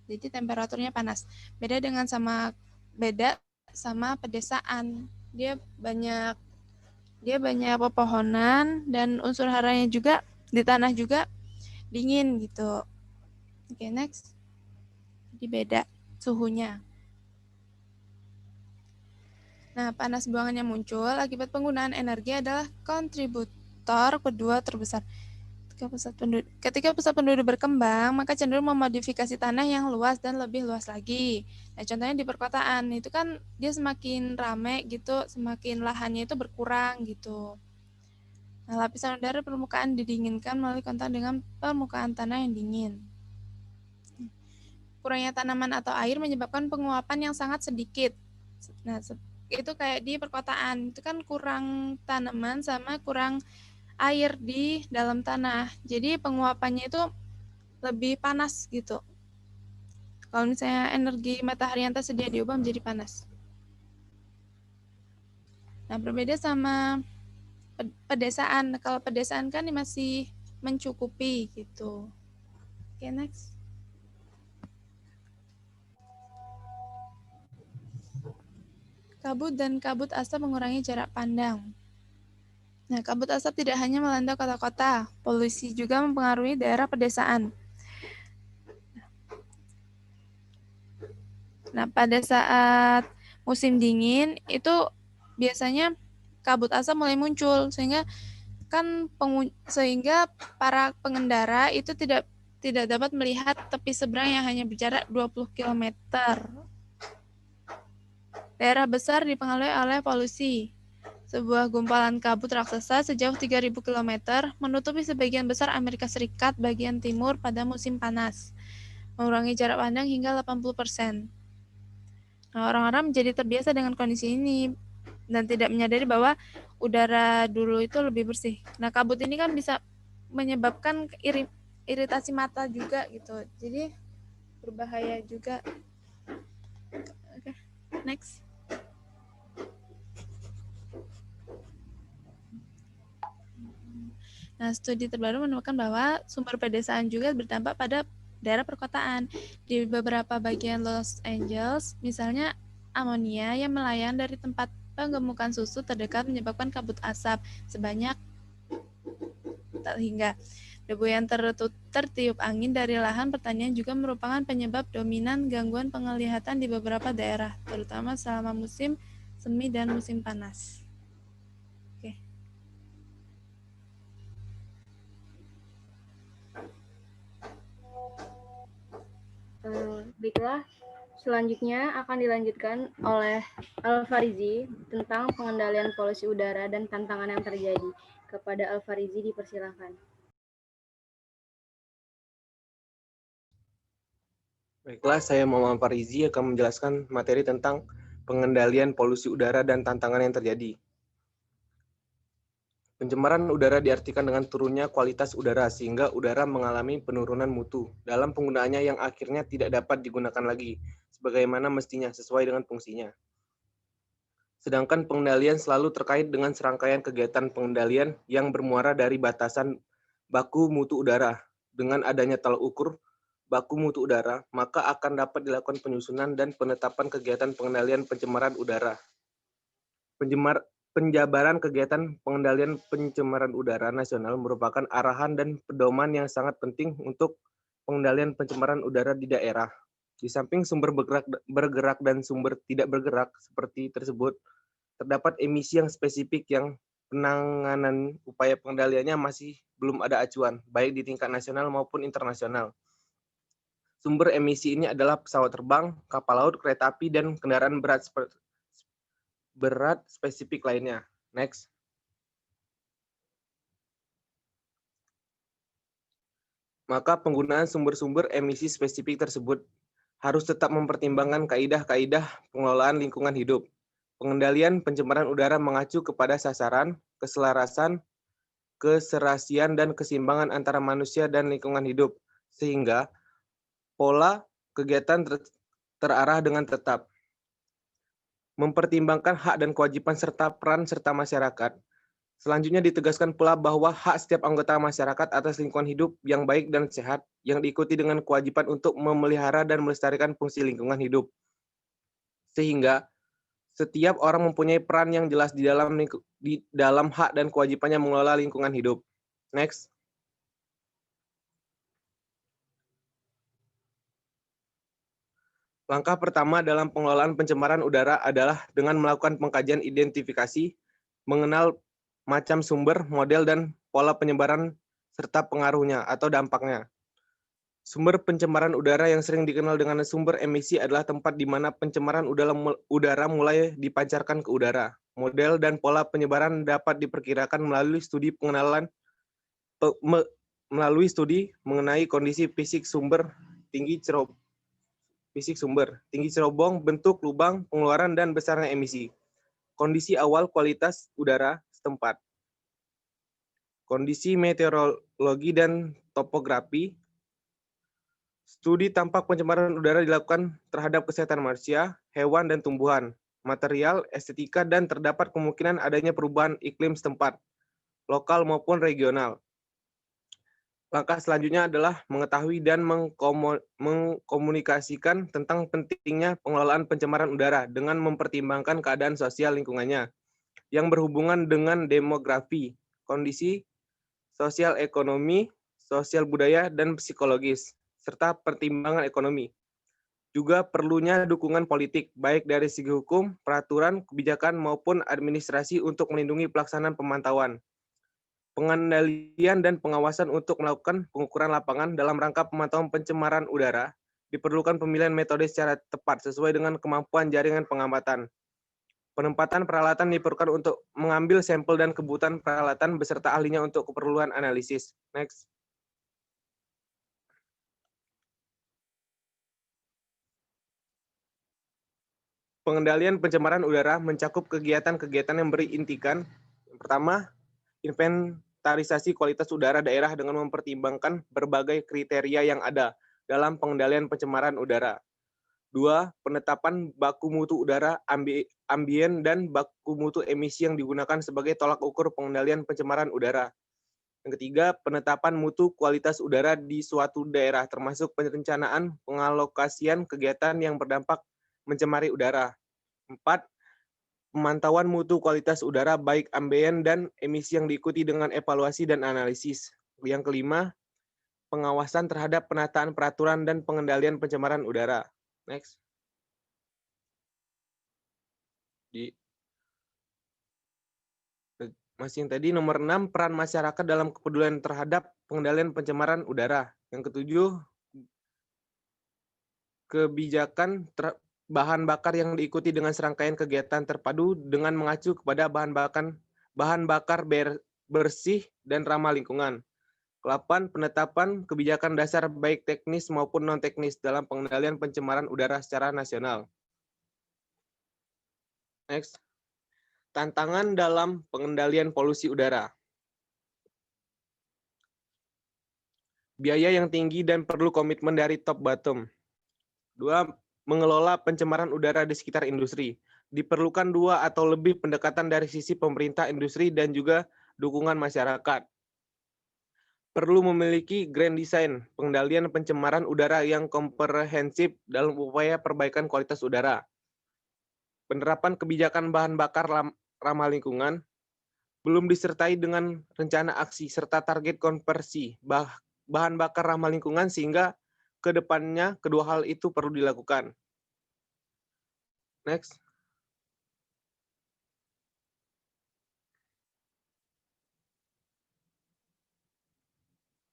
Jadi temperaturnya panas. Beda sama pedesaan. Dia banyak pepohonan dan unsur haranya juga di tanah juga dingin gitu. Oke, next. Jadi beda suhunya. Nah, panas buangan yang muncul akibat penggunaan energi adalah kontributor kedua terbesar. Ketika pusat penduduk berkembang, maka cenderung memodifikasi tanah yang luas dan lebih luas lagi. Nah, contohnya di perkotaan, itu kan dia semakin rame gitu, semakin lahannya itu berkurang gitu. Nah, lapisan udara permukaan didinginkan melalui kontak dengan permukaan tanah yang dingin. Kurangnya tanaman atau air menyebabkan penguapan yang sangat sedikit. Nah, itu kayak di perkotaan, itu kan kurang tanaman sama kurang air di dalam tanah. Jadi penguapannya itu lebih panas gitu. Kalau misalnya energi matahari yang tersedia diubah menjadi panas. Nah, berbeda sama pedesaan. Kalau pedesaan kan masih mencukupi gitu. Oke, next. Kabut dan kabut asap mengurangi jarak pandang. Nah, kabut asap tidak hanya melanda kota-kota, polusi juga mempengaruhi daerah pedesaan. Nah, pada saat musim dingin itu biasanya kabut asap mulai muncul sehingga para pengendara itu tidak dapat melihat tepi seberang yang hanya berjarak 20 km. Daerah besar dipengaruhi oleh polusi. Sebuah gumpalan kabut raksasa sejauh 3.000 km menutupi sebagian besar Amerika Serikat bagian timur pada musim panas, mengurangi jarak pandang hingga 80%. Nah, orang-orang menjadi terbiasa dengan kondisi ini dan tidak menyadari bahwa udara dulu itu lebih bersih. Nah, kabut ini kan bisa menyebabkan iritasi mata juga gitu. Jadi berbahaya juga. Oke, next. Nah, studi terbaru menemukan bahwa sumber pedesaan juga berdampak pada daerah perkotaan. Di beberapa bagian Los Angeles, misalnya amonia yang melayang dari tempat penggemukan susu terdekat menyebabkan kabut asap sebanyak hingga debu yang tertiup angin dari lahan pertanian juga merupakan penyebab dominan gangguan penglihatan di beberapa daerah, terutama selama musim semi dan musim panas. Baiklah, selanjutnya akan dilanjutkan oleh Al-Farizi tentang pengendalian polusi udara dan tantangan yang terjadi. Kepada Al-Farizi dipersilakan. Baiklah, saya Muhammad Farizi akan menjelaskan materi tentang pengendalian polusi udara dan tantangan yang terjadi. Pencemaran udara diartikan dengan turunnya kualitas udara sehingga udara mengalami penurunan mutu dalam penggunaannya yang akhirnya tidak dapat digunakan lagi sebagaimana mestinya sesuai dengan fungsinya. Sedangkan pengendalian selalu terkait dengan serangkaian kegiatan pengendalian yang bermuara dari batasan baku mutu udara. Dengan adanya tolak ukur baku mutu udara, maka akan dapat dilakukan penyusunan dan penetapan kegiatan pengendalian pencemaran udara. Penjabaran kegiatan pengendalian pencemaran udara nasional merupakan arahan dan pedoman yang sangat penting untuk pengendalian pencemaran udara di daerah. Di samping sumber bergerak dan sumber tidak bergerak seperti tersebut, terdapat emisi yang spesifik yang penanganan upaya pengendaliannya masih belum ada acuan, baik di tingkat nasional maupun internasional. Sumber emisi ini adalah pesawat terbang, kapal laut, kereta api, dan kendaraan berat spesifik lainnya. Next. Maka penggunaan sumber-sumber emisi spesifik tersebut harus tetap mempertimbangkan kaidah-kaidah pengelolaan lingkungan hidup. Pengendalian pencemaran udara mengacu kepada sasaran, keselarasan, keserasian, dan keseimbangan antara manusia dan lingkungan hidup, sehingga pola kegiatan terarah dengan tetap. Mempertimbangkan hak dan kewajiban serta peran serta masyarakat, Selanjutnya ditegaskan pula bahwa hak setiap anggota masyarakat atas lingkungan hidup yang baik dan sehat yang diikuti dengan kewajiban untuk memelihara dan melestarikan fungsi lingkungan hidup. Sehingga setiap orang mempunyai peran yang jelas di dalam hak dan kewajibannya mengelola lingkungan hidup. Next. Langkah pertama dalam pengelolaan pencemaran udara adalah dengan melakukan pengkajian identifikasi, mengenal macam sumber, model, dan pola penyebaran serta pengaruhnya atau dampaknya. Sumber pencemaran udara yang sering dikenal dengan sumber emisi adalah tempat di mana pencemaran udara mulai dipancarkan ke udara. Model dan pola penyebaran dapat diperkirakan melalui studi mengenai kondisi fisik sumber, tinggi cerobong, bentuk lubang, pengeluaran, dan besarnya emisi. Kondisi awal kualitas udara setempat. Kondisi meteorologi dan topografi. Studi tampak pencemaran udara dilakukan terhadap kesehatan manusia, hewan, dan tumbuhan, material, estetika, dan terdapat kemungkinan adanya perubahan iklim setempat, lokal maupun regional. Langkah selanjutnya adalah mengetahui dan mengkomunikasikan tentang pentingnya pengelolaan pencemaran udara dengan mempertimbangkan keadaan sosial lingkungannya yang berhubungan dengan demografi, kondisi sosial ekonomi, sosial budaya, dan psikologis, serta pertimbangan ekonomi. Juga perlunya dukungan politik, baik dari segi hukum, peraturan, kebijakan, maupun administrasi untuk melindungi pelaksanaan pemantauan, pengendalian, dan pengawasan untuk melakukan pengukuran lapangan dalam rangka pemantauan pencemaran udara. Diperlukan pemilihan metode secara tepat sesuai dengan kemampuan jaringan pengamatan. Penempatan peralatan diperlukan untuk mengambil sampel dan kebutuhan peralatan beserta ahlinya untuk keperluan analisis. Next. Pengendalian pencemaran udara mencakup kegiatan-kegiatan yang berintikan. Yang pertama, inventarisasi kualitas udara daerah dengan mempertimbangkan berbagai kriteria yang ada dalam pengendalian pencemaran udara. 2. Penetapan baku mutu udara ambien dan baku mutu emisi yang digunakan sebagai tolak ukur pengendalian pencemaran udara. Yang ketiga, penetapan mutu kualitas udara di suatu daerah, termasuk perencanaan pengalokasian kegiatan yang berdampak mencemari udara. 4. Pemantauan mutu kualitas udara baik ambien dan emisi yang diikuti dengan evaluasi dan analisis. Yang kelima, pengawasan terhadap penataan peraturan dan pengendalian pencemaran udara. Next. Masih yang tadi, nomor 6, peran masyarakat dalam kepedulian terhadap pengendalian pencemaran udara. Yang ketujuh, kebijakan bahan bakar yang diikuti dengan serangkaian kegiatan terpadu dengan mengacu kepada bahan bakar bersih dan ramah lingkungan. 8. Penetapan kebijakan dasar baik teknis maupun non-teknis dalam pengendalian pencemaran udara secara nasional. Next. Tantangan dalam pengendalian polusi udara. Biaya yang tinggi dan perlu komitmen dari top bottom. 2. Mengelola pencemaran udara di sekitar industri. Diperlukan 2 atau lebih pendekatan dari sisi pemerintah, industri, dan juga dukungan masyarakat. Perlu memiliki grand design pengendalian pencemaran udara yang komprehensif dalam upaya perbaikan kualitas udara. Penerapan kebijakan bahan bakar ramah lingkungan belum disertai dengan rencana aksi serta target konversi bahan bakar ramah lingkungan sehingga ke depannya kedua hal itu perlu dilakukan. Next.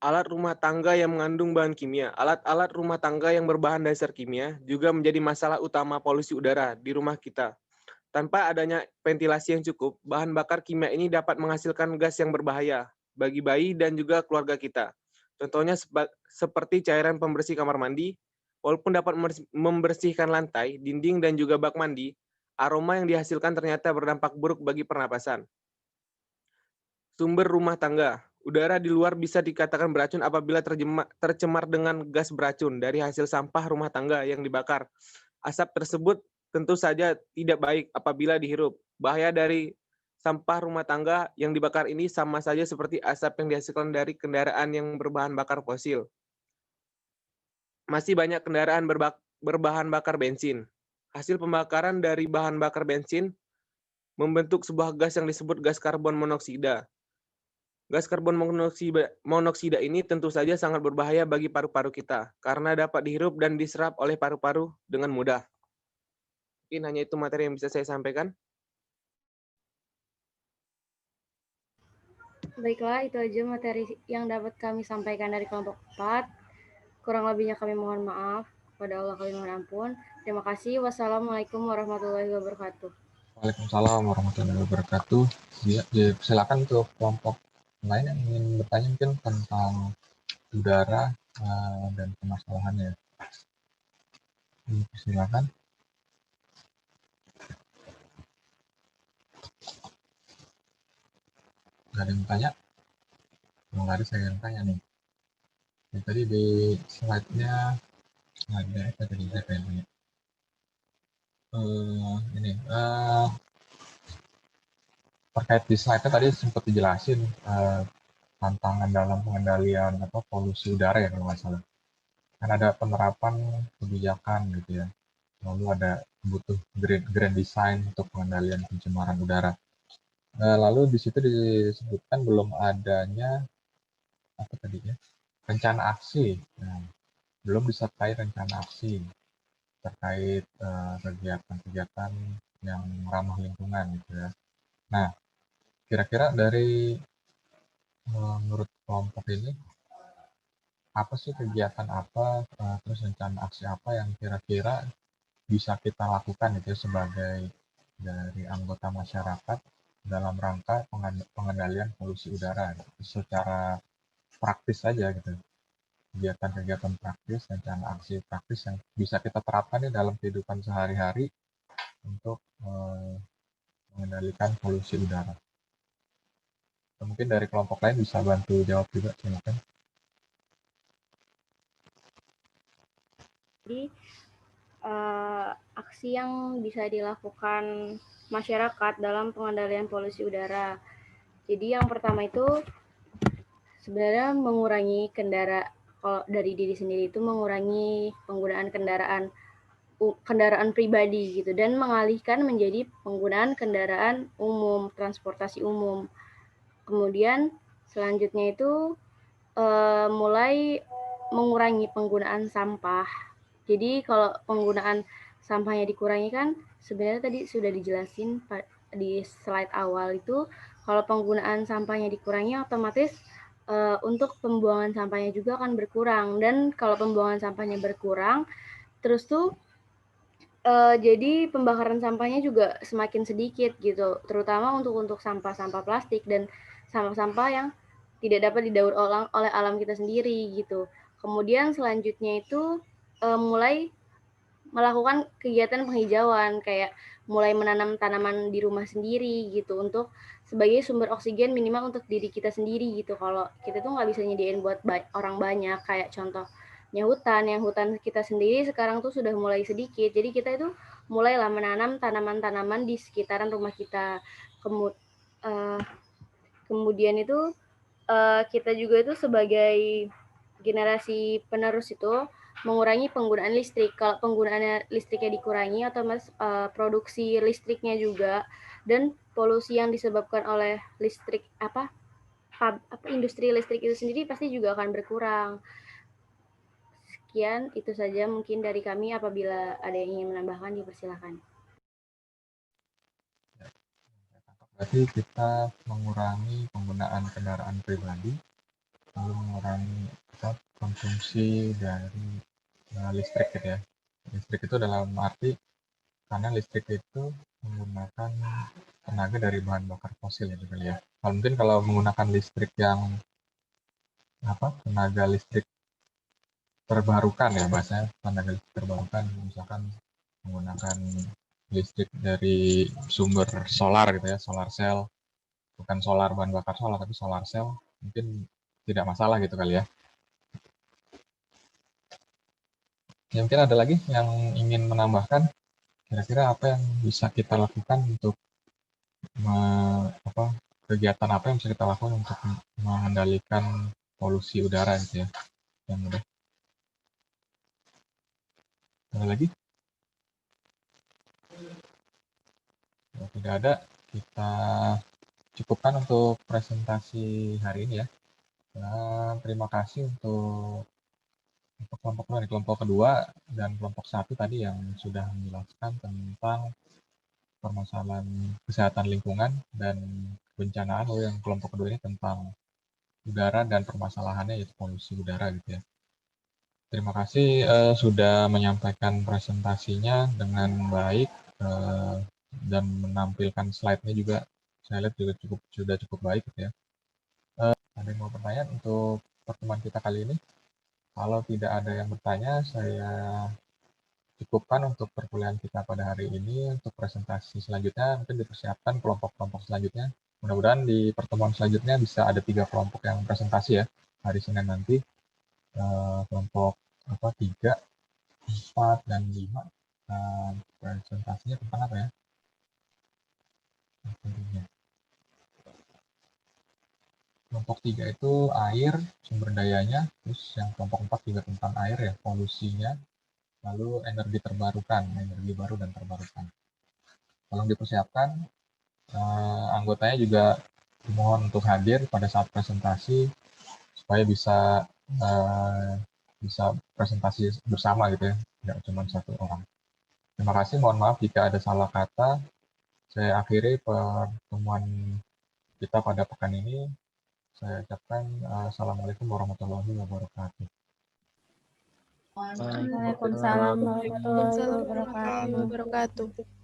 Alat rumah tangga yang mengandung bahan kimia. Alat-alat rumah tangga yang berbahan dasar kimia juga menjadi masalah utama polusi udara di rumah kita. Tanpa adanya ventilasi yang cukup, bahan bakar kimia ini dapat menghasilkan gas yang berbahaya bagi bayi dan juga keluarga kita. Contohnya seperti cairan pembersih kamar mandi, walaupun dapat membersihkan lantai, dinding, dan juga bak mandi, aroma yang dihasilkan ternyata berdampak buruk bagi pernapasan. Sumber rumah tangga. Udara di luar bisa dikatakan beracun apabila tercemar dengan gas beracun dari hasil sampah rumah tangga yang dibakar. Asap tersebut tentu saja tidak baik apabila dihirup. Bahaya dari sampah rumah tangga yang dibakar ini sama saja seperti asap yang dihasilkan dari kendaraan yang berbahan bakar fosil. Masih banyak kendaraan berbahan bakar bensin. Hasil pembakaran dari bahan bakar bensin membentuk sebuah gas yang disebut gas karbon monoksida. Gas karbon monoksida ini tentu saja sangat berbahaya bagi paru-paru kita karena dapat dihirup dan diserap oleh paru-paru dengan mudah. Mungkin hanya itu materi yang bisa saya sampaikan. Baiklah, itu aja materi yang dapat kami sampaikan dari kelompok 4. Kurang lebihnya kami mohon maaf. Kepada Allah kami mohon ampun. Terima kasih. Wassalamualaikum warahmatullahi wabarakatuh. Waalaikumsalam warahmatullahi wabarakatuh. Ya, silakan untuk kelompok lain yang ingin bertanya mungkin tentang udara dan permasalahannya. Silakan. Nggak ada yang bertanya? Kalau nggak ada saya yang tanya nih. Jadi, tadi di slide-nya ada apa tadi saya pengen terkait di slide tadi sempat dijelasin tantangan dalam pengendalian polusi udara ya kalau nggak salah. Kan ada penerapan kebijakan gitu ya. Lalu ada butuh grand design untuk pengendalian pencemaran udara. Lalu di situ disebutkan belum adanya apa tadi ya, rencana aksi. Nah, belum disertai rencana aksi terkait kegiatan-kegiatan yang ramah lingkungan gitu ya. Nah, kira-kira dari menurut kelompok ini apa sih kegiatan apa terus rencana aksi apa yang kira-kira bisa kita lakukan gitu ya, sebagai dari anggota masyarakat dalam rangka pengendalian polusi udara gitu, secara praktis saja gitu. Kegiatan-kegiatan praktis, rencana aksi praktis yang bisa kita terapkan nih dalam kehidupan sehari-hari untuk mengendalikan polusi udara. Mungkin dari kelompok lain bisa bantu jawab juga, silakan. Jadi aksi yang bisa dilakukan masyarakat dalam pengendalian polusi udara. Jadi yang pertama itu sebenarnya mengurangi kalau dari diri sendiri itu mengurangi penggunaan kendaraan pribadi gitu dan mengalihkan menjadi penggunaan kendaraan umum, transportasi umum. Kemudian selanjutnya itu mulai mengurangi penggunaan sampah. Jadi kalau penggunaan sampahnya dikurangi kan sebenarnya tadi sudah dijelasin di slide awal itu kalau penggunaan sampahnya dikurangi otomatis untuk pembuangan sampahnya juga akan berkurang dan kalau pembuangan sampahnya berkurang terus tuh jadi pembakaran sampahnya juga semakin sedikit gitu terutama untuk sampah-sampah plastik dan sampah-sampah yang tidak dapat didaur ulang oleh alam kita sendiri gitu. Kemudian selanjutnya itu mulai melakukan kegiatan penghijauan kayak mulai menanam tanaman di rumah sendiri gitu untuk sebagai sumber oksigen minimal untuk diri kita sendiri gitu. Kalau kita tuh nggak bisa nyediain buat orang banyak kayak contohnya hutan, yang hutan kita sendiri sekarang tuh sudah mulai sedikit. Jadi kita itu mulailah menanam tanaman-tanaman di sekitaran rumah kita. Kemudian itu kita juga itu sebagai generasi penerus itu mengurangi penggunaan listrik. Kalau penggunaan listriknya dikurangi, otomatis produksi listriknya juga dan polusi yang disebabkan oleh listrik industri listrik itu sendiri pasti juga akan berkurang. Sekian, itu saja mungkin dari kami. Apabila ada yang ingin menambahkan, dipersilakan. Berarti kita mengurangi penggunaan kendaraan pribadi, lalu mengurangi konsumsi dari listrik gitu ya. Listrik itu dalam arti karena listrik itu menggunakan tenaga dari bahan bakar fosil ya gitu ya. Mungkin kalau menggunakan listrik yang tenaga listrik terbarukan ya bahasanya, tenaga listrik terbarukan misalkan menggunakan listrik dari sumber solar gitu ya, solar cell, bukan solar bahan bakar solar tapi solar cell, mungkin tidak masalah gitu kali ya. Ya, mungkin ada lagi yang ingin menambahkan, kira-kira apa yang bisa kita lakukan untuk kegiatan apa yang bisa kita lakukan untuk mengendalikan polusi udara gitu ya, yang mudah. Ada lagi? Kalau tidak ada, kita cukupkan untuk presentasi hari ini ya. Dan terima kasih untuk kelompok kedua dan kelompok satu tadi yang sudah menjelaskan tentang permasalahan kesehatan lingkungan dan kebencanaan, yang kelompok kedua ini tentang udara dan permasalahannya yaitu polusi udara gitu ya. Terima kasih sudah menyampaikan presentasinya dengan baik dan menampilkan slide-nya juga. Saya lihat juga sudah cukup baik gitu ya. Ada yang mau bertanya untuk pertemuan kita kali ini? Kalau tidak ada yang bertanya, saya cukupkan untuk perkuliahan kita pada hari ini. Untuk presentasi selanjutnya mungkin dipersiapkan kelompok-kelompok selanjutnya. Mudah-mudahan di pertemuan selanjutnya bisa ada 3 kelompok yang presentasi ya hari Senin nanti. Kelompok 3, 4, dan 5. Presentasinya tentang apa ya? Kelompok 3 itu air, sumber dayanya, terus yang kelompok 4 juga tentang air ya, polusinya, lalu energi terbarukan, energi baru dan terbarukan. Tolong dipersiapkan, anggotanya juga dimohon untuk hadir pada saat presentasi, supaya bisa presentasi bersama gitu ya, tidak cuma satu orang. Terima kasih, mohon maaf jika ada salah kata. Saya akhiri pertemuan kita pada pekan ini. Saya ucapkan Assalamualaikum warahmatullahi wabarakatuh. Waalaikumsalam warahmatullahi Waalaikumsalam warahmatullahi wabarakatuh. wabarakatuh.